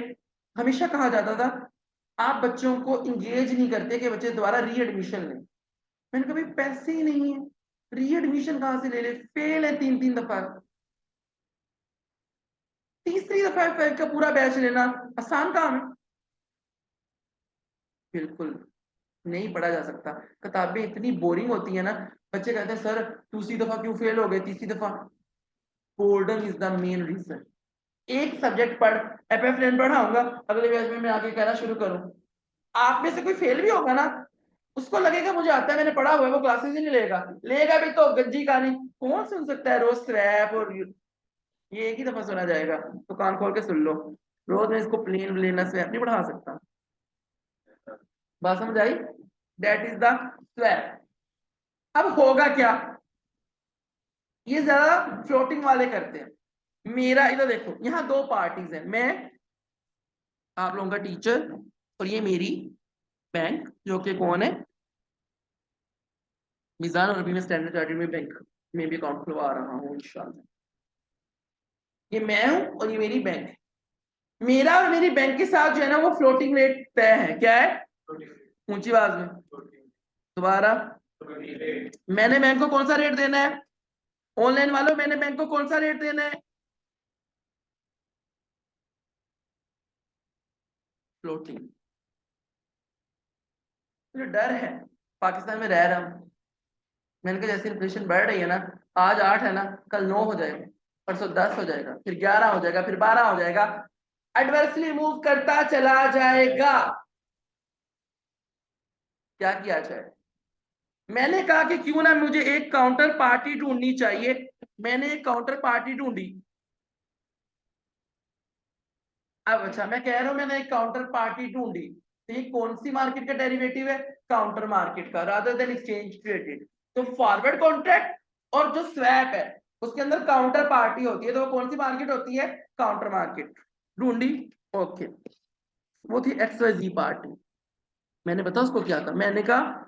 हमेशा कहा जाता था आप बच्चों को इंगेज नहीं करते कि बच्चे दोबारा री एडमिशन लें। मैंने कहा भाई पैसे ही नहीं है, री एडमिशन कहाँ से ले ले, फेल है 3-3 दफा, तीसरी दफा फेल का पूरा बैच लेना आसान काम है? बिल्कुल नहीं पढ़ा जा सकता, किताबें इतनी बोरिंग होती है ना, बच्चे कहते हैं सर दूसरी दफा क्यों फेल हो गए, तीसरी दफा, boredom is the main reason. एक सब्जेक्ट पढ़, एफएफ पढ़ाऊंगा, अगले बैच में मैं आगे कहना शुरू करूं, आप में से कोई फेल भी होगा ना, उसको लगेगा मुझे आता है मैंने पढ़ा हुआ है, वो क्लासेस ही नहीं लेगा, लेगा भी तो गंजी कहानी, कौन सुन सकता है रोज स्वैप, और ये एक ही दफा सुना जाएगा, तो कान खोल के सुन लो, रोज मैं इसको प्लेन प्लेन स्वैप नहीं पढ़ा सकता। बात समझ आई? That is the swap. अब होगा क्या, ये ज्यादा फ्लोटिंग वाले करते हैं, मेरा इधर देखो यहाँ दो पार्टीज हैं, मैं आप लोगों का टीचर, और ये मेरी बैंक, जो कि कौन है, मिजान, और अभी मैं स्टैंडर्ड चार्टर्ड में बैंक में भी अकाउंट खुलवा रहा हूँ इंशाल्लाह। ये मैं हूँ और ये मेरी बैंक है, मेरा और मेरी बैंक के साथ जो है ना वो फ्लोटिंग रेट तय है, क्या है, ऊंची आवाज में दोबारा, मैंने बैंक को कौन सा रेट देना है, ऑनलाइन वालों मैंने बैंक को कौन सा रेट देना है, फ्लोटिंग। मुझे डर है, पाकिस्तान में रह रहा हूँ, मैंने कहा जैसे इन्फ्लेशन बढ़ रही है ना, आज 8 है ना, कल 9 हो जाएगा, परसों 10 हो जाएगा, फिर 11 हो जाएगा, फिर 12 हो जाएगा, एडवर्सली मूव करता चला जाएगा, क्या किया जाए। मैंने कहा कि क्यों ना मुझे एक काउंटर पार्टी ढूंढनी चाहिए, मैंने एक काउंटर पार्टी ढूंढी। अब अच्छा मैं कह रहा हूं मैंने एक काउंटर पार्टी ढूंढी, तो ये कौन सी मार्केट का डेरिवेटिव है, काउंटर मार्केट का, रादर देन एक्सचेंज ट्रेडेड। तो फॉरवर्ड कॉन्ट्रैक्ट और जो स्वैप है उसके अंदर काउंटर पार्टी होती है, तो वो कौन सी मार्केट होती है, काउंटर मार्केट ढूंढी। ओके, वो थी एक्सवाईजी पार्टी। मैंने बताया उसको क्या था, मैंने कहा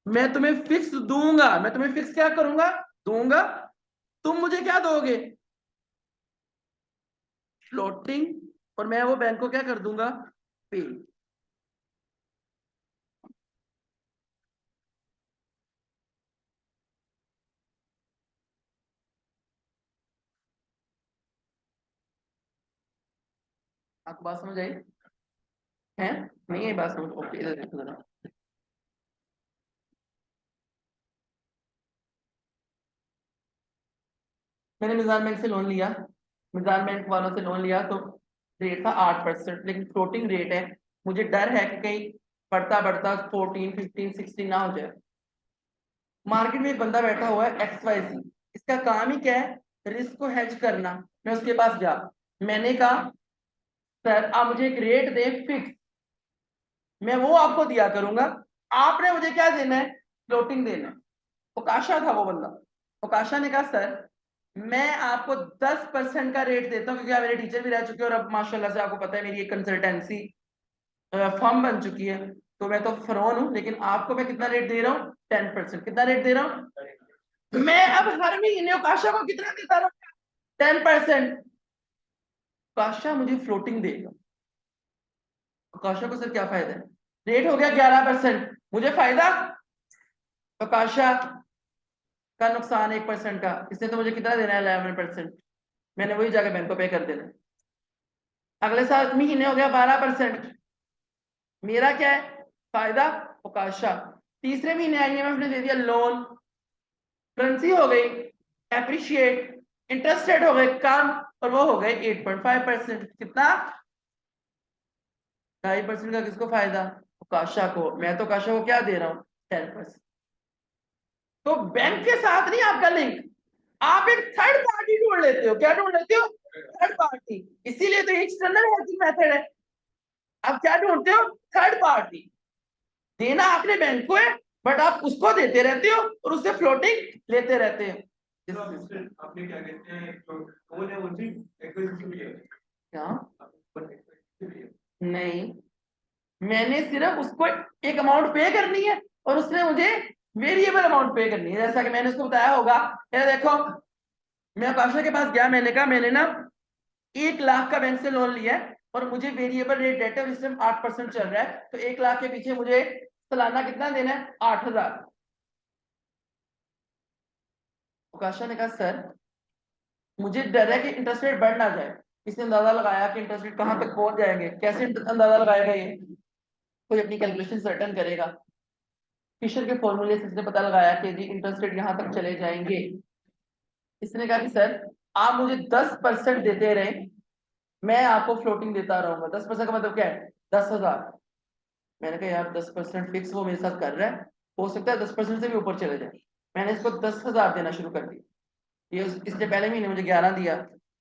मैं तुम्हें फिक्स दूंगा, मैं तुम्हें फिक्स क्या करूंगा, दूंगा, तुम मुझे क्या दोगे, फ्लोटिंग, और मैं वो बैंक को क्या कर दूंगा, पे। आपको बात समझ आई है? नहीं है बात समझ? ओके, इधर देखो जरा। मैंने मिजान बैंक से लोन लिया, मिजान बैंक वालों से लोन लिया तो रेट था 8%, लेकिन फ्लोटिंग रेट है। मुझे डर है कि कहीं बढ़ता बढ़ता 14, 15, 16 ना हो जाए। मार्केट में एक बंदा बैठा हुआ है XYZ, इसका काम ही क्या है? रिस्क को हेज करना। मैं उसके पास गया, मैंने कहा सर आप मुझे एक रेट दें फिक्स, मैं वो आपको दिया करूंगा, आपने मुझे क्या देना है? फ्लोटिंग देना है। ओकाशा था वो बंदा। ओकाशा ने कहा सर मैं आपको 10% का रेट देता हूँ, क्योंकि आप मेरे टीचर भी रह चुके हैं और अब माशाल्लाह से आपको पता है मेरी एक कंसल्टेंसी फर्म बन चुकी है, तो मैं तो फरोन हूँ, लेकिन आपको मैं कितना रेट दे रहा हूँ? 10%। कितना रेट दे रहा हूँ मैं? अब हर महीने ओकाशा को कितना देता रहा हूँ? 10%। ओकाशा मुझे फ्लोटिंग देगा। ओकाशा को सर क्या फायदा है? रेट हो गया 11%, मुझे फायदा? ओकाशा का नुकसान 1% का, इसने तो मुझे कितना देना है? 11%। मैंने वही जाके बैंक को पे कर देना। अगले साल महीने हो गया 12%, मेरा क्या है फायदा? ओकाशा। तीसरे महीने IMF ने दे दिया लोन, करेंसी हो गई एप्रिशिएट, इंटरेस्ट रेट हो गए कम, और वो हो गए 8.5%। कितना? 2.5% का किसको फायदा? ओकाशा को। मैं तो ओकाशा को क्या दे रहा हूँ? 10%। तो बैंक के साथ नहीं आपका लिंक, आप एक थर्ड पार्टी ढूंढ लेते हो। क्या ढूंढ लेते हो? Third party. इसीलिए तो एक्सटर्नल हेजिंग मेथड है। आप क्या ढूंढते हो? Third party. देना आपने बैंक को है, बट आप उसको देते रहते हो और उससे फ्लोटिंग लेते रहते हो। तो आपने क्या कहते हैं जो लोन है वो सिर्फ एक्विजिशन के लिए है? क्या? बस एक्विजिशन के लिए है। नहीं, मैंने सिर्फ उसको एक अमाउंट पे करनी है और उसने मुझे वेरिएबल अमाउंट पे करनी है। जैसा कि मैंने उसको बताया होगा, ये देखो मैं आकाशा के पास गया, मैंने कहा मैंने ना 1 लाख का बैंक से लोन लिया है और मुझे वेरिएबल रेट डेट है और इस टाइम 8% चल रहा है, तो 1 लाख के पीछे मुझे सालाना कितना देना है? 8,000। आकाशा ने कहा सर मुझे डर है कि इंटरेस्ट रेट बढ़ ना जाए। इसने अंदाजा लगाया कि इंटरेस्ट रेट कहां तक पहुंच जाएंगे। कैसे अंदाजा लगाएगा ये? कोई अपनी कैलकुलेशन सर्टन करेगा, फिशर के फॉर्मूले से इसने पता लगाया कि जी इंटरेस्ट रेट यहाँ तक चले जाएंगे। इसने कहा कि सर आप मुझे 10% देते रहे, मैं आपको फ्लोटिंग देता रहूंगा। 10% का मतलब क्या है? 10,000। मैंने कहा यार 10% फिक्स वो मेरे साथ कर रहा है, हो सकता है 10% से भी ऊपर चले जाए। मैंने इसको 10,000 देना शुरू कर दिया। ये इसने पहले महीने मुझे 11 दिया,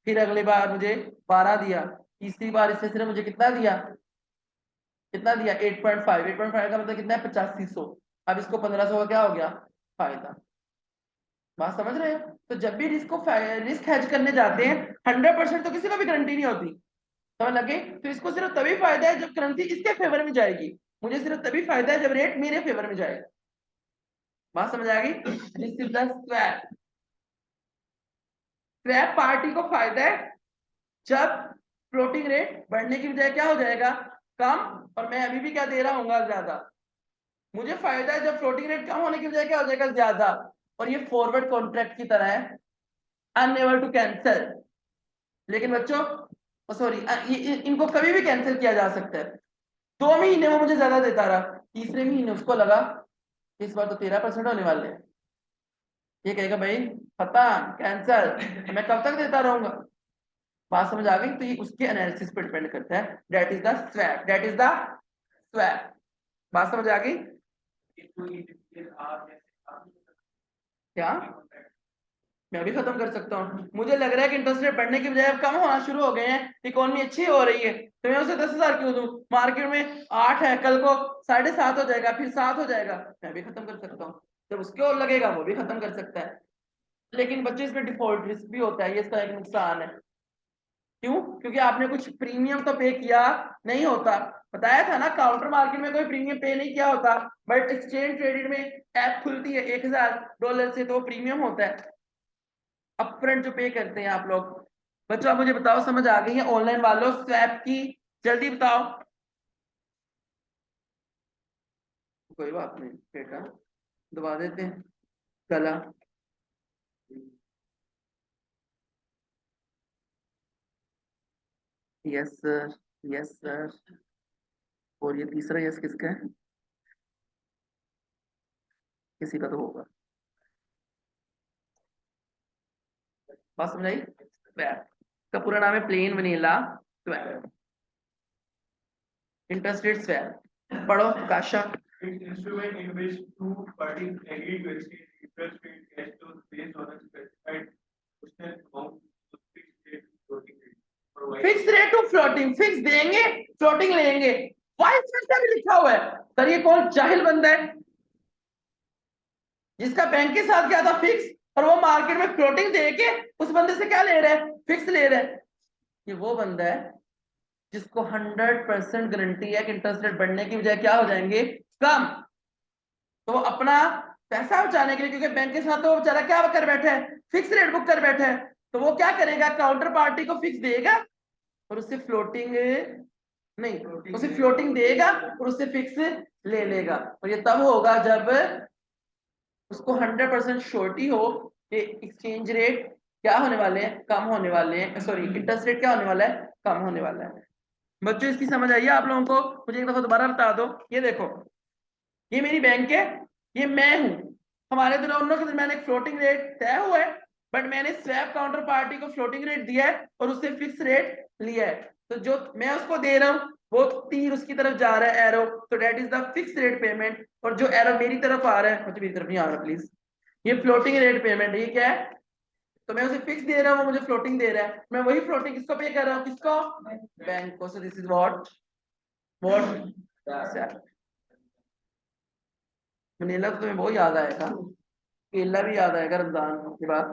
फिर अगली बार मुझे 12 दिया, तीसरी बार इसने सिर्फ मुझे कितना दिया? कितना दिया? 8.5। 8.5 का मतलब कितना है? 8500। अब इसको 1500 का क्या हो गया? फायदा। बात समझ रहे हो? तो जब भी रिस्क हेज करने जाते हैं 100% तो किसी को भी गारंटी नहीं होती। समझ लगे? तो इसको सिर्फ तभी फायदा है जब करेंसी इसके फेवर में जाएगी, मुझे सिर्फ तभी फायदा है जब रेट मेरे फेवर में जाएगा। बात समझ आ गई? This is the swap. Swap party को फायदा है जब फ्लोटिंग रेट बढ़ने की बजाय क्या हो जाएगा? कम, और मैं अभी भी क्या दे रहा हूँ? ज्यादा। मुझे फायदा है जब फ्लोटिंग रेट कम होने की बजाय क्या हो जाएगा? ज्यादा। और ये फॉरवर्ड कॉन्ट्रैक्ट की तरह है, अनएबल टू कैंसिल। लेकिन बच्चों सॉरी, इनको कभी भी कैंसिल किया जा सकता है। 2 महीने वो मुझे ज्यादा देता रहा, तीसरे महीने उसको लगा इस बार तो 13% होने वाले हैं, ये कहेगा भाई खत्म कैंसिल, मैं कब तक देता रहूंगा? बात समझ आ गई? तो ये उसके एनालिसिस पर डिपेंड करता है। That is the swap, that is the swap. बात समझ आ गई? क्या? मैं भी खत्म कर सकता हूँ। मुझे लग रहा है कि इंटरेस्ट रेट बढ़ने की बजाय अब कम होना शुरू हो गए हैं, इकोनॉमी अच्छी हो रही है, तो मैं उसे 10,000 क्यों दूं? मार्केट में 8 है, कल को 7.5 हो जाएगा, फिर 7 हो जाएगा, मैं भी खत्म कर सकता हूँ। जब उसके और लगेगा वो भी खत्म कर सकता है। लेकिन बच्चे इसमें डिफॉल्ट रिस्क भी होता है, ये इसका एक नुकसान है। क्यों? क्योंकि आपने कुछ प्रीमियम तो पे किया नहीं होता। बताया था ना, काउंटर मार्केट में कोई प्रीमियम पे नहीं किया होता, बट एक्सचेंज ट्रेडेड में ऐप खुलती है $1,000 से, तो प्रीमियम होता है अपफ्रंट जो पे करते हैं आप लोग। बच्चों आप मुझे बताओ, समझ आ गई है ऑनलाइन वालों स्वैप की? जल्दी बताओ। कोई बात नहीं बेटा, दबा देते हैं गला। Yes sir. Yes sir. और ये तीसरा यस किसका है? किसी का तो होगा। बात समझ आई? स्वैप का पूरा नाम है plane vanilla swap, interest rate swap. पढ़ो काशा। It's instrument in which two parties agree to exchange interest rate cash flows based on a specified notional amount to fixed rate floating rate. Fix rate to floating, fix देंगे floating लेंगे। Vice versa भी लिखा हुआ है। Sir ये कौन जाहिल बंदा है जिसका बैंक के साथ क्या था फिक्स, और वो मार्केट में फ्लोटिंग दे के उस बंदे से क्या ले रहा है, फिक्स ले रहा है। ये वो बंदा है जिसको 100% गारंटी है कि इंटरेस्ट रेट बढ़ने की बजाय क्या हो जाएंगे, कम। तो वो अपना पैसा बचाने के लिए, क्योंकि बैंक के साथ तो वो बेचारा क्या कर बैठा है, फिक्स रेट बुक कर बैठा है, तो वो क्या करेगा, काउंटर पार्टी को फिक्स देगा और उससे फ्लोटिंग नहीं, उसे फ्लोटिंग देगा और उससे फिक्स ले लेगा। और ये तब होगा जब उसको 100% श्योरिटी हो कि एक्सचेंज रेट क्या होने वाले हैं, कम होने वाले हैं, सॉरी इंटरेस्ट रेट क्या होने वाला है, कम होने वाला है। बच्चों इसकी समझ आई है आप लोगों को? मुझे एक दफा दोबारा बता दो। ये देखो, ये मेरी बैंक है, ये मैं हूं, हमारे दोनों के दरमियान एक फ्लोटिंग रेट तय हुआ है, बट मैंने स्वैप काउंटर पार्टी को फ्लोटिंग रेट दिया है और उससे फिक्स रेट लिया है। तो जो मैं उसको दे रहा हूँ वो तीर उसकी तरफ जा रहा है, एरो, तो debt is the fix rate payment. और जो एरो मेरी तरफ आ रहा है, मुझे मेरी तरफ नहीं आ रहा प्लीज, ये फ्लोटिंग रेट पेमेंट। ये क्या है, तो मैं उसे फिक्स दे रहा हूँ, वो मुझे फ्लोटिंग दे रहा है, मैं वही फ्लोटिंग किसको पे कर रहा हूँ, किसको, बैंक को। सो दिस इज व्हाट मनीला। तो तुम्हें बहुत याद आएगा, केला भी याद आएगा रमजान के बाद।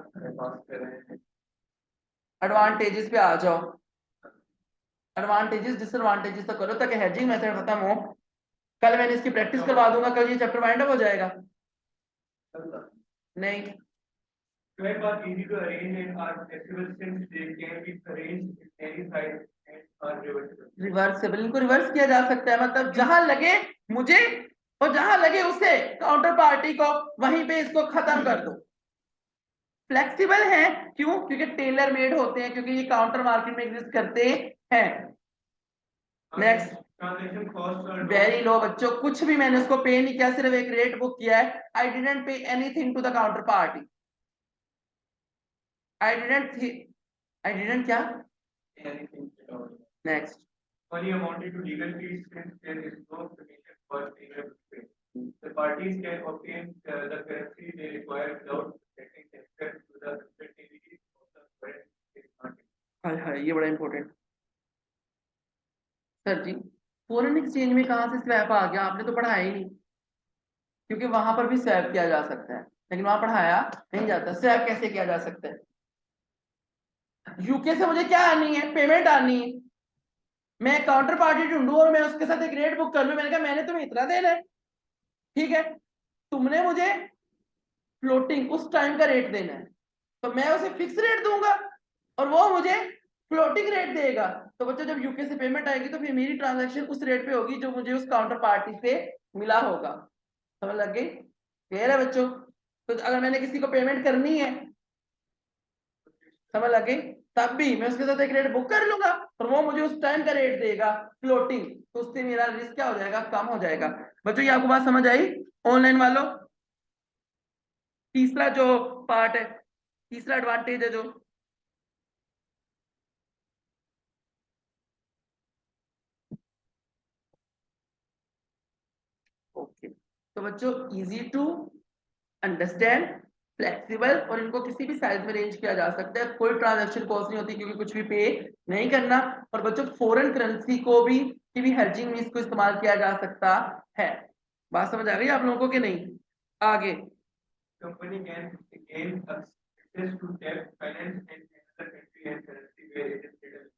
एडवांटेजेस पे आ जाओ। एडवांटेजेस डिसएडवांटेजेस तो करो ताकि हेजिंग मेथड खत्म हो। कल मैंने इसकी प्रैक्टिस करवा दूंगा, कल ये चैप्टर वाइंड अप हो जाएगा। नहीं, Twelve are easy to arrange and are flexible since they can be arranged in any size and are reversible. Reversible, इनको रिवर्स किया जा सकता है, मतलब जहां लगे मुझे और जहां लगे उसे, काउंटर पार्टी को, वहीं पे इसको खत्म कर दो। फ्लेक्सिबल है क्यों, क्योंकि टेलर मेड होते हैं, क्योंकि ये काउंटर मार्केट में एग्जिस्ट करते हैं। Next, Transaction costs are very low बच्चों, कुछ भी मैंने उसको पे नहीं किया, सिर्फ एक रेट बुक किया है। I didn't pay anything to the counter party. I didn't क्या, next, money amounted to legal fees since there is no commission for legal pay. The parties can obtain the currency they require without getting themselves to the uncertainties of the foreign market. हाय हाय ये बड़ा important. Sir जी foreign exchange में कहां से swap आ गया, आपने तो पढ़ाया ही नहीं। क्योंकि वहां पर भी स्वैप किया जा सकता है, लेकिन वहां पढ़ाया नहीं जाता स्वैप कैसे किया जा सकता है। यूके से मुझे क्या आनी है, पेमेंट आनी है। मैं काउंटर पार्टी ढूंढूं और मैं उसके साथ एक रेट बुक कर लूं, मैंने कहा मैंने तुम्हें इतना देना है, ठीक है, तुमने मुझे फ्लोटिंग उस टाइम का रेट देना है, तो मैं उसे फिक्स रेट दूंगा और वो मुझे फ्लोटिंग रेट देगा। तो बच्चों जब यूके से पेमेंट आएगी तो फिर मेरी ट्रांजैक्शन उस रेट पे होगी जो मुझे उस काउंटर पार्टी से मिला होगा। समझ लग गई? क्लियर है बच्चों? तो अगर मैंने किसी को पेमेंट करनी है, समझ लग गई, तब भी मैं उसके साथ एक रेट बुक कर लूंगा और वो मुझे उस टाइम का रेट देगा फ्लोटिंग, तो उससे मेरा रिस्क क्या हो जाएगा, कम हो जाएगा। बच्चों ये आपको बात समझ आई ऑनलाइन वालों? तीसरा जो पार्ट है, तीसरा एडवांटेज है जो, ओके, तो बच्चों इजी टू अंडरस्टैंड, फ्लेक्सिबल, और इनको किसी भी साइज में अरेंज किया जा सकता है, कोई ट्रांजैक्शन कॉस्ट नहीं होती क्योंकि कुछ भी पे नहीं करना। और बच्चों फॉरेन करेंसी को भी की भी हेजिंग में इसको इस्तेमाल किया जा सकता है। बात समझ आ गई आप लोगों को कि नहीं? आगे, Company can gain access to debt finance in another country and currency where it is settled,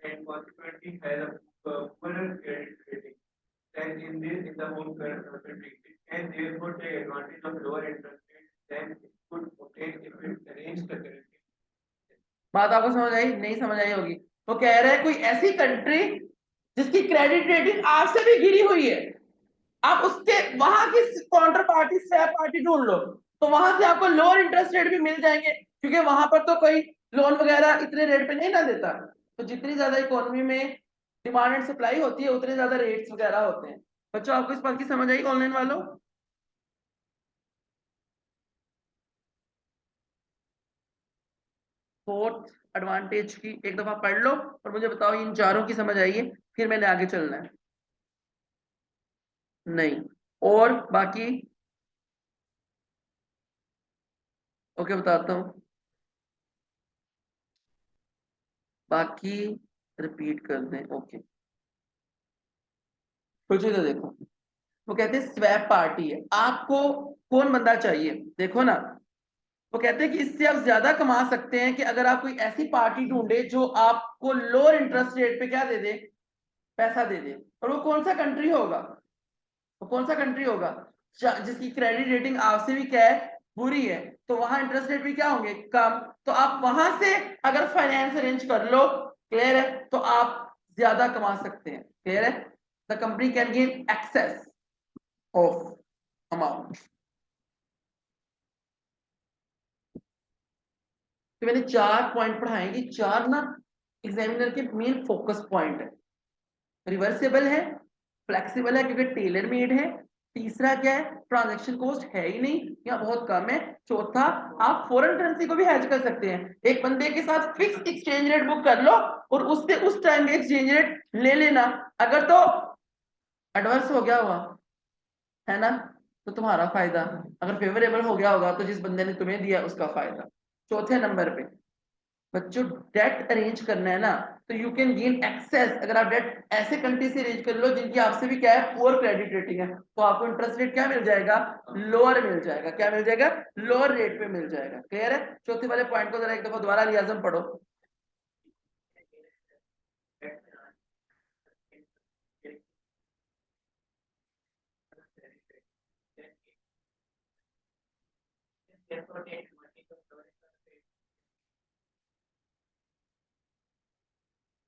and consequently has a poorer credit rating than in the home country. It can therefore take advantage of lower interest rates than it could obtain if it arranged the currency. बात आपको समझ आई? नहीं समझ आई होगी। वो कह रहे हैं कोई ऐसी कंट्री जिसकी क्रेडिट रेटिंग आपसे भी गिरी हुई है, आप उसके वहां की काउंटर पार्टी स्वैप पार्टी ढूंढ लो, तो वहां से आपको लोअर इंटरेस्ट रेट भी मिल जाएंगे, क्योंकि वहां पर तो कोई लोन वगैरह इतने रेट पे नहीं ना देता। तो जितनी ज्यादा इकोनॉमी में डिमांड एंड सप्लाई होती है उतने ज्यादा रेट्स वगैरह होते हैं। बच्चों आपको इस बात की समझ आई ऑनलाइन वालों? फोर्थ एडवांटेज की एक दफा पढ़ लो और मुझे बताओ इन चारों की समझ आई है, फिर मैंने आगे चलना है। नहीं, और बाकी ओके बताता हूँ। बाकी रिपीट कर दें, ओके। कुछ तो देखो, वो कहते हैं स्वैप पार्टी है, आपको कौन बंदा चाहिए? देखो ना, वो कहते हैं कि इससे आप ज्यादा कमा सकते हैं कि अगर आप कोई ऐसी पार्टी ढूंढे जो आपको लोअर इंटरेस्ट रेट पे क्या दे दे, पैसा दे दे। और वो कौन सा कंट्री होगा? वो कौन सा कंट्री होगा जिसकी क्रेडिट रेटिंग आपसे भी क्या है, बुरी है, तो वहां इंटरेस्ट रेट भी क्या होंगे, कम। तो आप वहां से अगर फाइनेंस अरेंज कर लो, क्लियर है, तो आप ज्यादा कमा सकते हैं, क्लियर है। The company can gain excess of amount. तो मैंने 4 पॉइंट पढ़ाए, ये 4 ना एग्जामिनर के मेन फोकस पॉइंट है। रिवर्सेबल है, फ्लेक्सिबल है क्योंकि टेलर मेड है। तीसरा क्या है, ट्रांजैक्शन कॉस्ट है ही नहीं या बहुत कम है। चौथा, आप फॉरेन करेंसी को भी हेज कर सकते हैं, एक बंदे के साथ फिक्स एक्सचेंज रेट बुक कर लो और उससे उस टाइम के एक्सचेंज रेट ले लेना। अगर तो एडवर्स हो गया हुआ है ना, तो तुम्हारा फायदा। अगर फेवरेबल हो गया होगा तो जिस बंदे ने तुम्हें दिया उसका फायदा। चौथे नंबर पे बच्चों, डेट अरेंज करना है ना, तो यू कैन गेन एक्सेस। अगर आप डेट ऐसे कंट्री से अरेंज कर लो जिनकी आपसे भी क्या है, पुअर क्रेडिट रेटिंग है, तो आपको इंटरेस्ट रेट क्या मिल जाएगा, लोअर मिल जाएगा। क्या मिल जाएगा, लोअर रेट पे मिल जाएगा। क्लियर है? चौथे वाले पॉइंट को जरा एक दफा दोबारा लियाजम पढ़ो।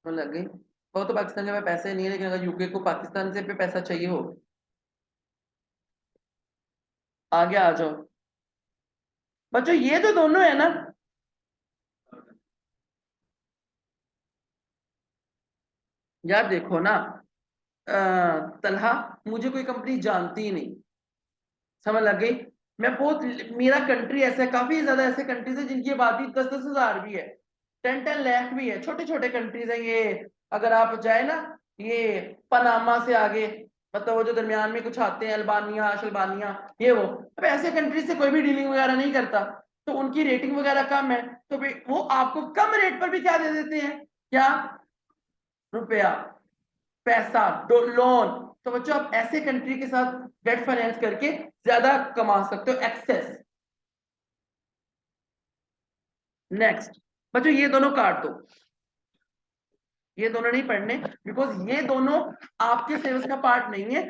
तो लग गई। वो तो पाकिस्तान के पास पैसे नहीं है, लेकिन अगर यूके को पाकिस्तान से पे पैसा चाहिए हो, आगे आ जाओ। बच्चों ये तो दोनों है ना, यार देखो ना, तलहा, मुझे कोई कंपनी जानती ही नहीं, समझ लग गई। मैं बहुत, मेरा कंट्री ऐसा है, काफी ज्यादा ऐसे कंट्रीज है जिनकी आबादी 10-10 हजार भी है, 10-10 लाख भी है, छोटे छोटे कंट्रीज हैं ये। अगर आप जाए ना, ये पनामा से आगे, मतलब वो जो दरमियान में कुछ आते हैं, अल्बानिया, अल्बानिया, ये वो, अब ऐसे कंट्री से कोई भी डीलिंग वगैरह नहीं करता, तो उनकी रेटिंग वगैरह कम है, तो वो आपको कम रेट पर भी क्या दे देते हैं, क्या, रुपया, पैसा, लोन। तो बच्चों आप ऐसे कंट्री के साथ डेट फाइनेंस करके ज्यादा कमा सकते हो, एक्सेस। नेक्स्ट बच्चों, ये दोनों काट दो, ये दोनों नहीं पढ़ने, बिकॉज ये दोनों आपके सिलेबस का पार्ट नहीं है।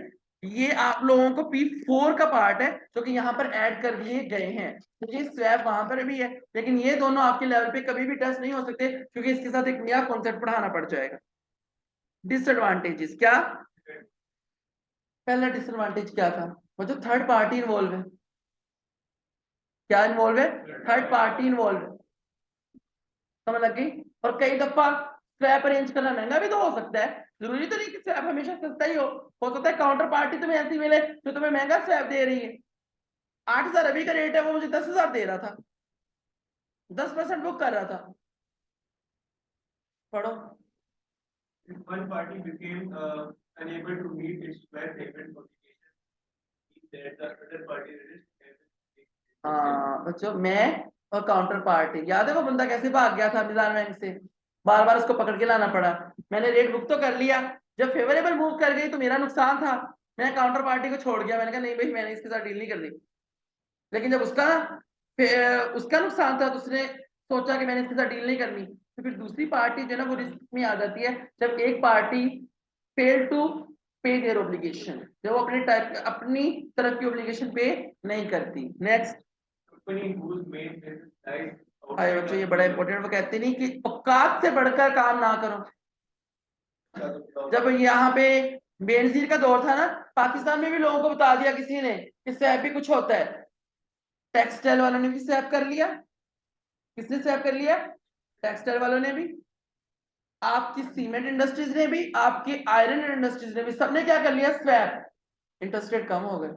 ये आप लोगों को P4 का पार्ट है जो कि यहाँ पर ऐड कर दिए गए हैं। तो ये स्वैप वहां पर भी है, लेकिन ये दोनों आपके लेवल पे कभी भी टेस्ट नहीं हो सकते क्योंकि इसके साथ एक नया कॉन्सेप्ट पढ़ाना पड़ जाएगा। डिसएडवांटेजेस क्या, पहला डिसएडवांटेज क्या था, वो जो थर्ड पार्टी इन्वॉल्व है, क्या इन्वॉल्व है, थर्ड पार्टी इन्वॉल्व है, समझ लग गई। और कई दफा स्वैप अरेंज करना महंगा भी तो हो सकता है, जरूरी तो नहीं कि स्वैप हमेशा सस्ता ही हो सकता है काउंटर पार्टी तुम्हें ऐसी मिले जो तुम्हें महंगा स्वैप दे रही है। 8,000 अभी का रेट है, वो मुझे 10,000 दे रहा था, 10% बुक कर रहा था। पढ़ो। If one party became unable to meet its fair payment obligation, that the other party risk. हाँ बच्चों, मैं और काउंटर पार्टी, याद है वो बंदा कैसे भाग गया था मिजान बैंक से, बार बार उसको पकड़ के लाना पड़ा। मैंने रेट बुक तो कर लिया, जब फेवरेबल मूव कर गई तो मेरा नुकसान था, मैं काउंटर पार्टी को छोड़ गया, मैंने कहा नहीं भाई मैंने इसके साथ डील नहीं करनी। लेकिन जब उसका नुकसान था तो उसने सोचा कि मैंने इसके साथ डील नहीं करनी, तो फिर दूसरी पार्टी जो है ना वो रिस्क में आ जाती है जब एक पार्टी फेल टू पे देयर ऑब्लिगेशन, जब वो अपनी तरफ की ऑब्लिगेशन पे नहीं करती। Next, Company whose main business lies आए outside बच्चों ये of बड़ा इंपॉर्टेंट, वो कहते नहीं कि औकात से बढ़कर काम ना करो। जब यहाँ पे बेनजीर का दौर था ना, पाकिस्तान में भी लोगों को बता दिया किसी ने कि स्वैप भी कुछ होता है, टेक्सटाइल वालों ने भी स्वैप कर लिया। किसने स्वैप कर लिया, टेक्सटाइल वालों ने भी। आपकी सीमेंट इंडस्ट्रीज ने भी, आपकी आयरन इंडस्ट्रीज ने भी, सबने क्या कर लिया, स्वैप। इंटरेस्ट रेट कम हो गए,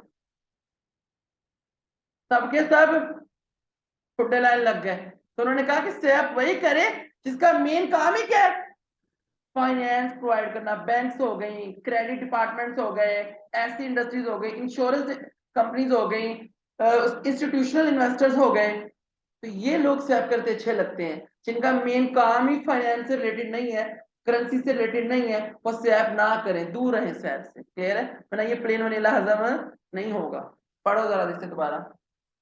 सबके सब फुटे लाइन लग गए। तो उन्होंने कहा कि स्वैप वही करे जिसका मेन काम ही क्या है, फाइनेंस प्रोवाइड करना। बैंक्स हो गई, क्रेडिट डिपार्टमेंट्स हो गए, ऐसी इंडस्ट्रीज हो गई, इंश्योरेंस कंपनीज हो गई, इंस्टीट्यूशनल इन्वेस्टर्स हो गए। तो ये लोग स्वैप करते अच्छे लगते हैं, जिनका मेन काम ही फाइनेंस से रिलेटेड नहीं है, करेंसी से रिलेटेड नहीं है, वो स्वैप ना करें, दूर रहें स्वैप से। क्लियर है, वरना ये प्लेन वनीला हजम नहीं होगा। पढ़ो जरा इससे दोबारा।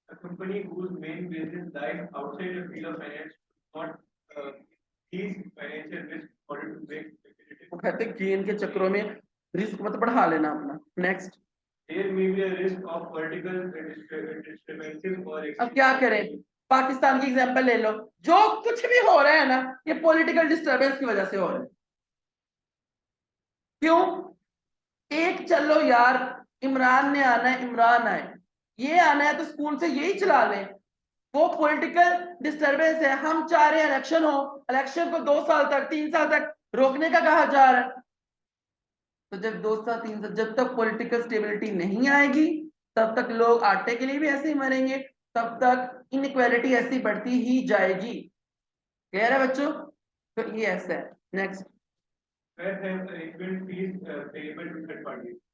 A company whose main business lies outside the field of finance not these financial risks in order to make liquidity. वो कहते हैं गेन के चक्रों में रिस्क मत बढ़ा लेना अपना। Next, There may be a risk of political disturbances or अब क्या करें, पाकिस्तान की एग्जांपल ले लो, जो कुछ भी हो रहा है ना, ये पॉलिटिकल डिस्टरबेंस की वजह से हो रहा है। क्यों? एक चलो यार, इमरान ने आना है, इमरान आए, ये आना है तो स्कूल से यही चला लें, वो पॉलिटिकल डिस्टरबेंस है। हम चाह रहे हैं इलेक्शन हो, इलेक्शन को 2 साल तक 3 साल तक रोकने का कहा जा रहा है। तो जब 2 साल 3 साल, जब तक पॉलिटिकल स्टेबिलिटी नहीं आएगी, तब तक लोग आटे के लिए भी ऐसे ही मरेंगे, तब तक इनइक्वालिटी ऐसी बढ़ती ही जाएगी। क्लियर है बच्चों? तो ये ऐसा है। नेक्स्ट,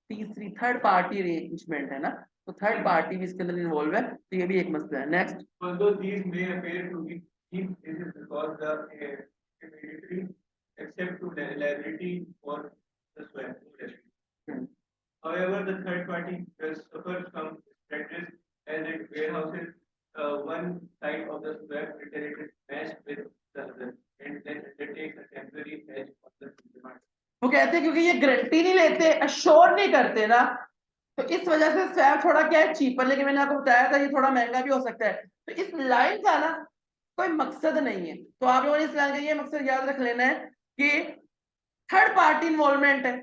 तीसरी थर्ड पार्टी अरेंजमेंट है ना, तो थर्ड पार्टी भी इसके अंदर इन्वॉल्व है, तो ये भी एक मसला है। Next, although these may appear to be cheap, this is because the immediately except to liability for the swap. However, the third party does suffer some prejudice as it warehouses one side of the swap until it is matched with the other and then undertakes a temporary hedge of the demand. वो कहते हैं क्योंकि ये guarantee नहीं लेते, assure नहीं करते ना, तो इस वजह से स्वैप थोड़ा क्या है, चीपर। लेकिन मैंने आपको बताया था ये थोड़ा महंगा भी हो सकता है। तो इस लाइन का ना कोई मकसद नहीं है, तो आप लोगों ने इस लाइन का ये मकसद याद रख लेना है कि थर्ड पार्टी इन्वॉल्वमेंट है,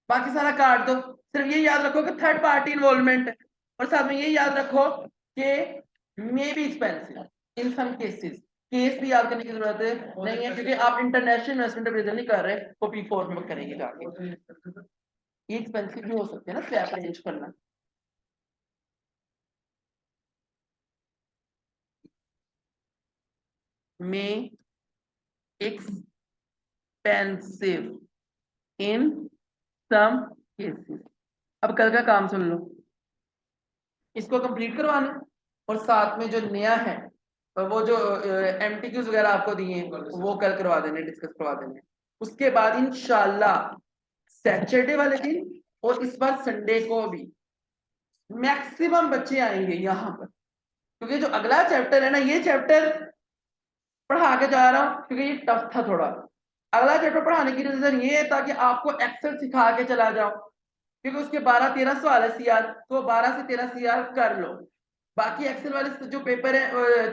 बाकी सारा काट दो, सिर्फ ये याद रखो कि थर्ड पार्टी इन्वॉल्वमेंट है, और साथ में ये याद रखो कि may be expensive in some cases. Case भी याद करने की जरूरत नहीं है, क्योंकि आप इंटरनेशनल इन्वेस्टमेंट अप्रेजल नहीं कर रहे, वो P4 में करेंगे जाके। ये एक्सपेंसिव भी हो सकते हैं ना स्वैप अरेंज करना। में एक्सपेंसिव इन सम केसेस। अब कल का काम सुन लो, इसको कंप्लीट करवाना, और साथ में जो नया है वो जो MTQs वगैरह आपको दिए हैं वो कल करवा देने, डिस्कस करवा देने। उसके बाद इंशाल्लाह सैटरडे वाले दिन और इस बार संडे को भी मैक्सिमम बच्चे आएंगे यहाँ पर, क्योंकि जो अगला चैप्टर है ना, ये चैप्टर पढ़ा के जा रहा हूँ क्योंकि ये टफ था थोड़ा। अगला चैप्टर पढ़ाने की रीजन ये है ताकि आपको एक्सेल सिखा के चला जाऊं, क्योंकि उसके 12-13 सवाल है CR, तो 12 से 13 CR कर लो। बाकी एक्सेल वाले जो पेपर है,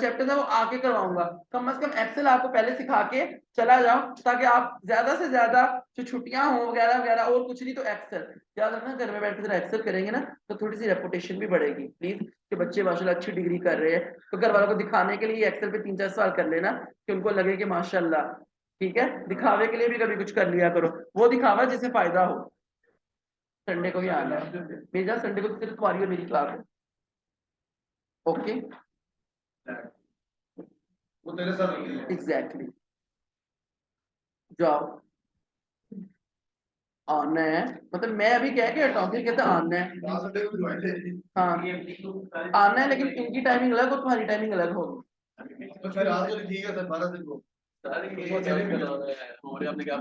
चैप्टर है, वो आके करवाऊंगा। कम से कम एक्सेल आपको पहले सिखा के चला जाओ, ताकि आप ज्यादा से ज्यादा जो छुट्टियां हो वगैरह वगैरह, और कुछ नहीं तो एक्सेल याद रखना। घर में बैठ के एक्सेल करेंगे ना तो थोड़ी सी रेपुटेशन भी बढ़ेगी। प्लीज, कि बच्चे माशाल्लाह अच्छी डिग्री कर रहे हैं, तो घर वालों को दिखाने के लिए एक्सेल पे 3-4 सवाल कर लेना, कि उनको लगे कि माशाल्लाह ठीक है। दिखावे के लिए भी कभी कुछ कर लिया करो, वो दिखावा जिससे फायदा हो। संडे को ही आना है भेजा, संडे को सिर्फ तुम्हारी और मेरी क्लास है। ओके, वो तेरे साथ नहीं है। एग्जैक्टली, जाओ आना है, मतलब मैं अभी कह के हटा हूँ, फिर कहते आना है। हाँ आना है, लेकिन इनकी टाइमिंग अलग और तुम्हारी टाइमिंग अलग होगी। तो फिर आज तो ठीक है सर, 12 दिन को। सर ये क्या करना है, हमारे आपने क्या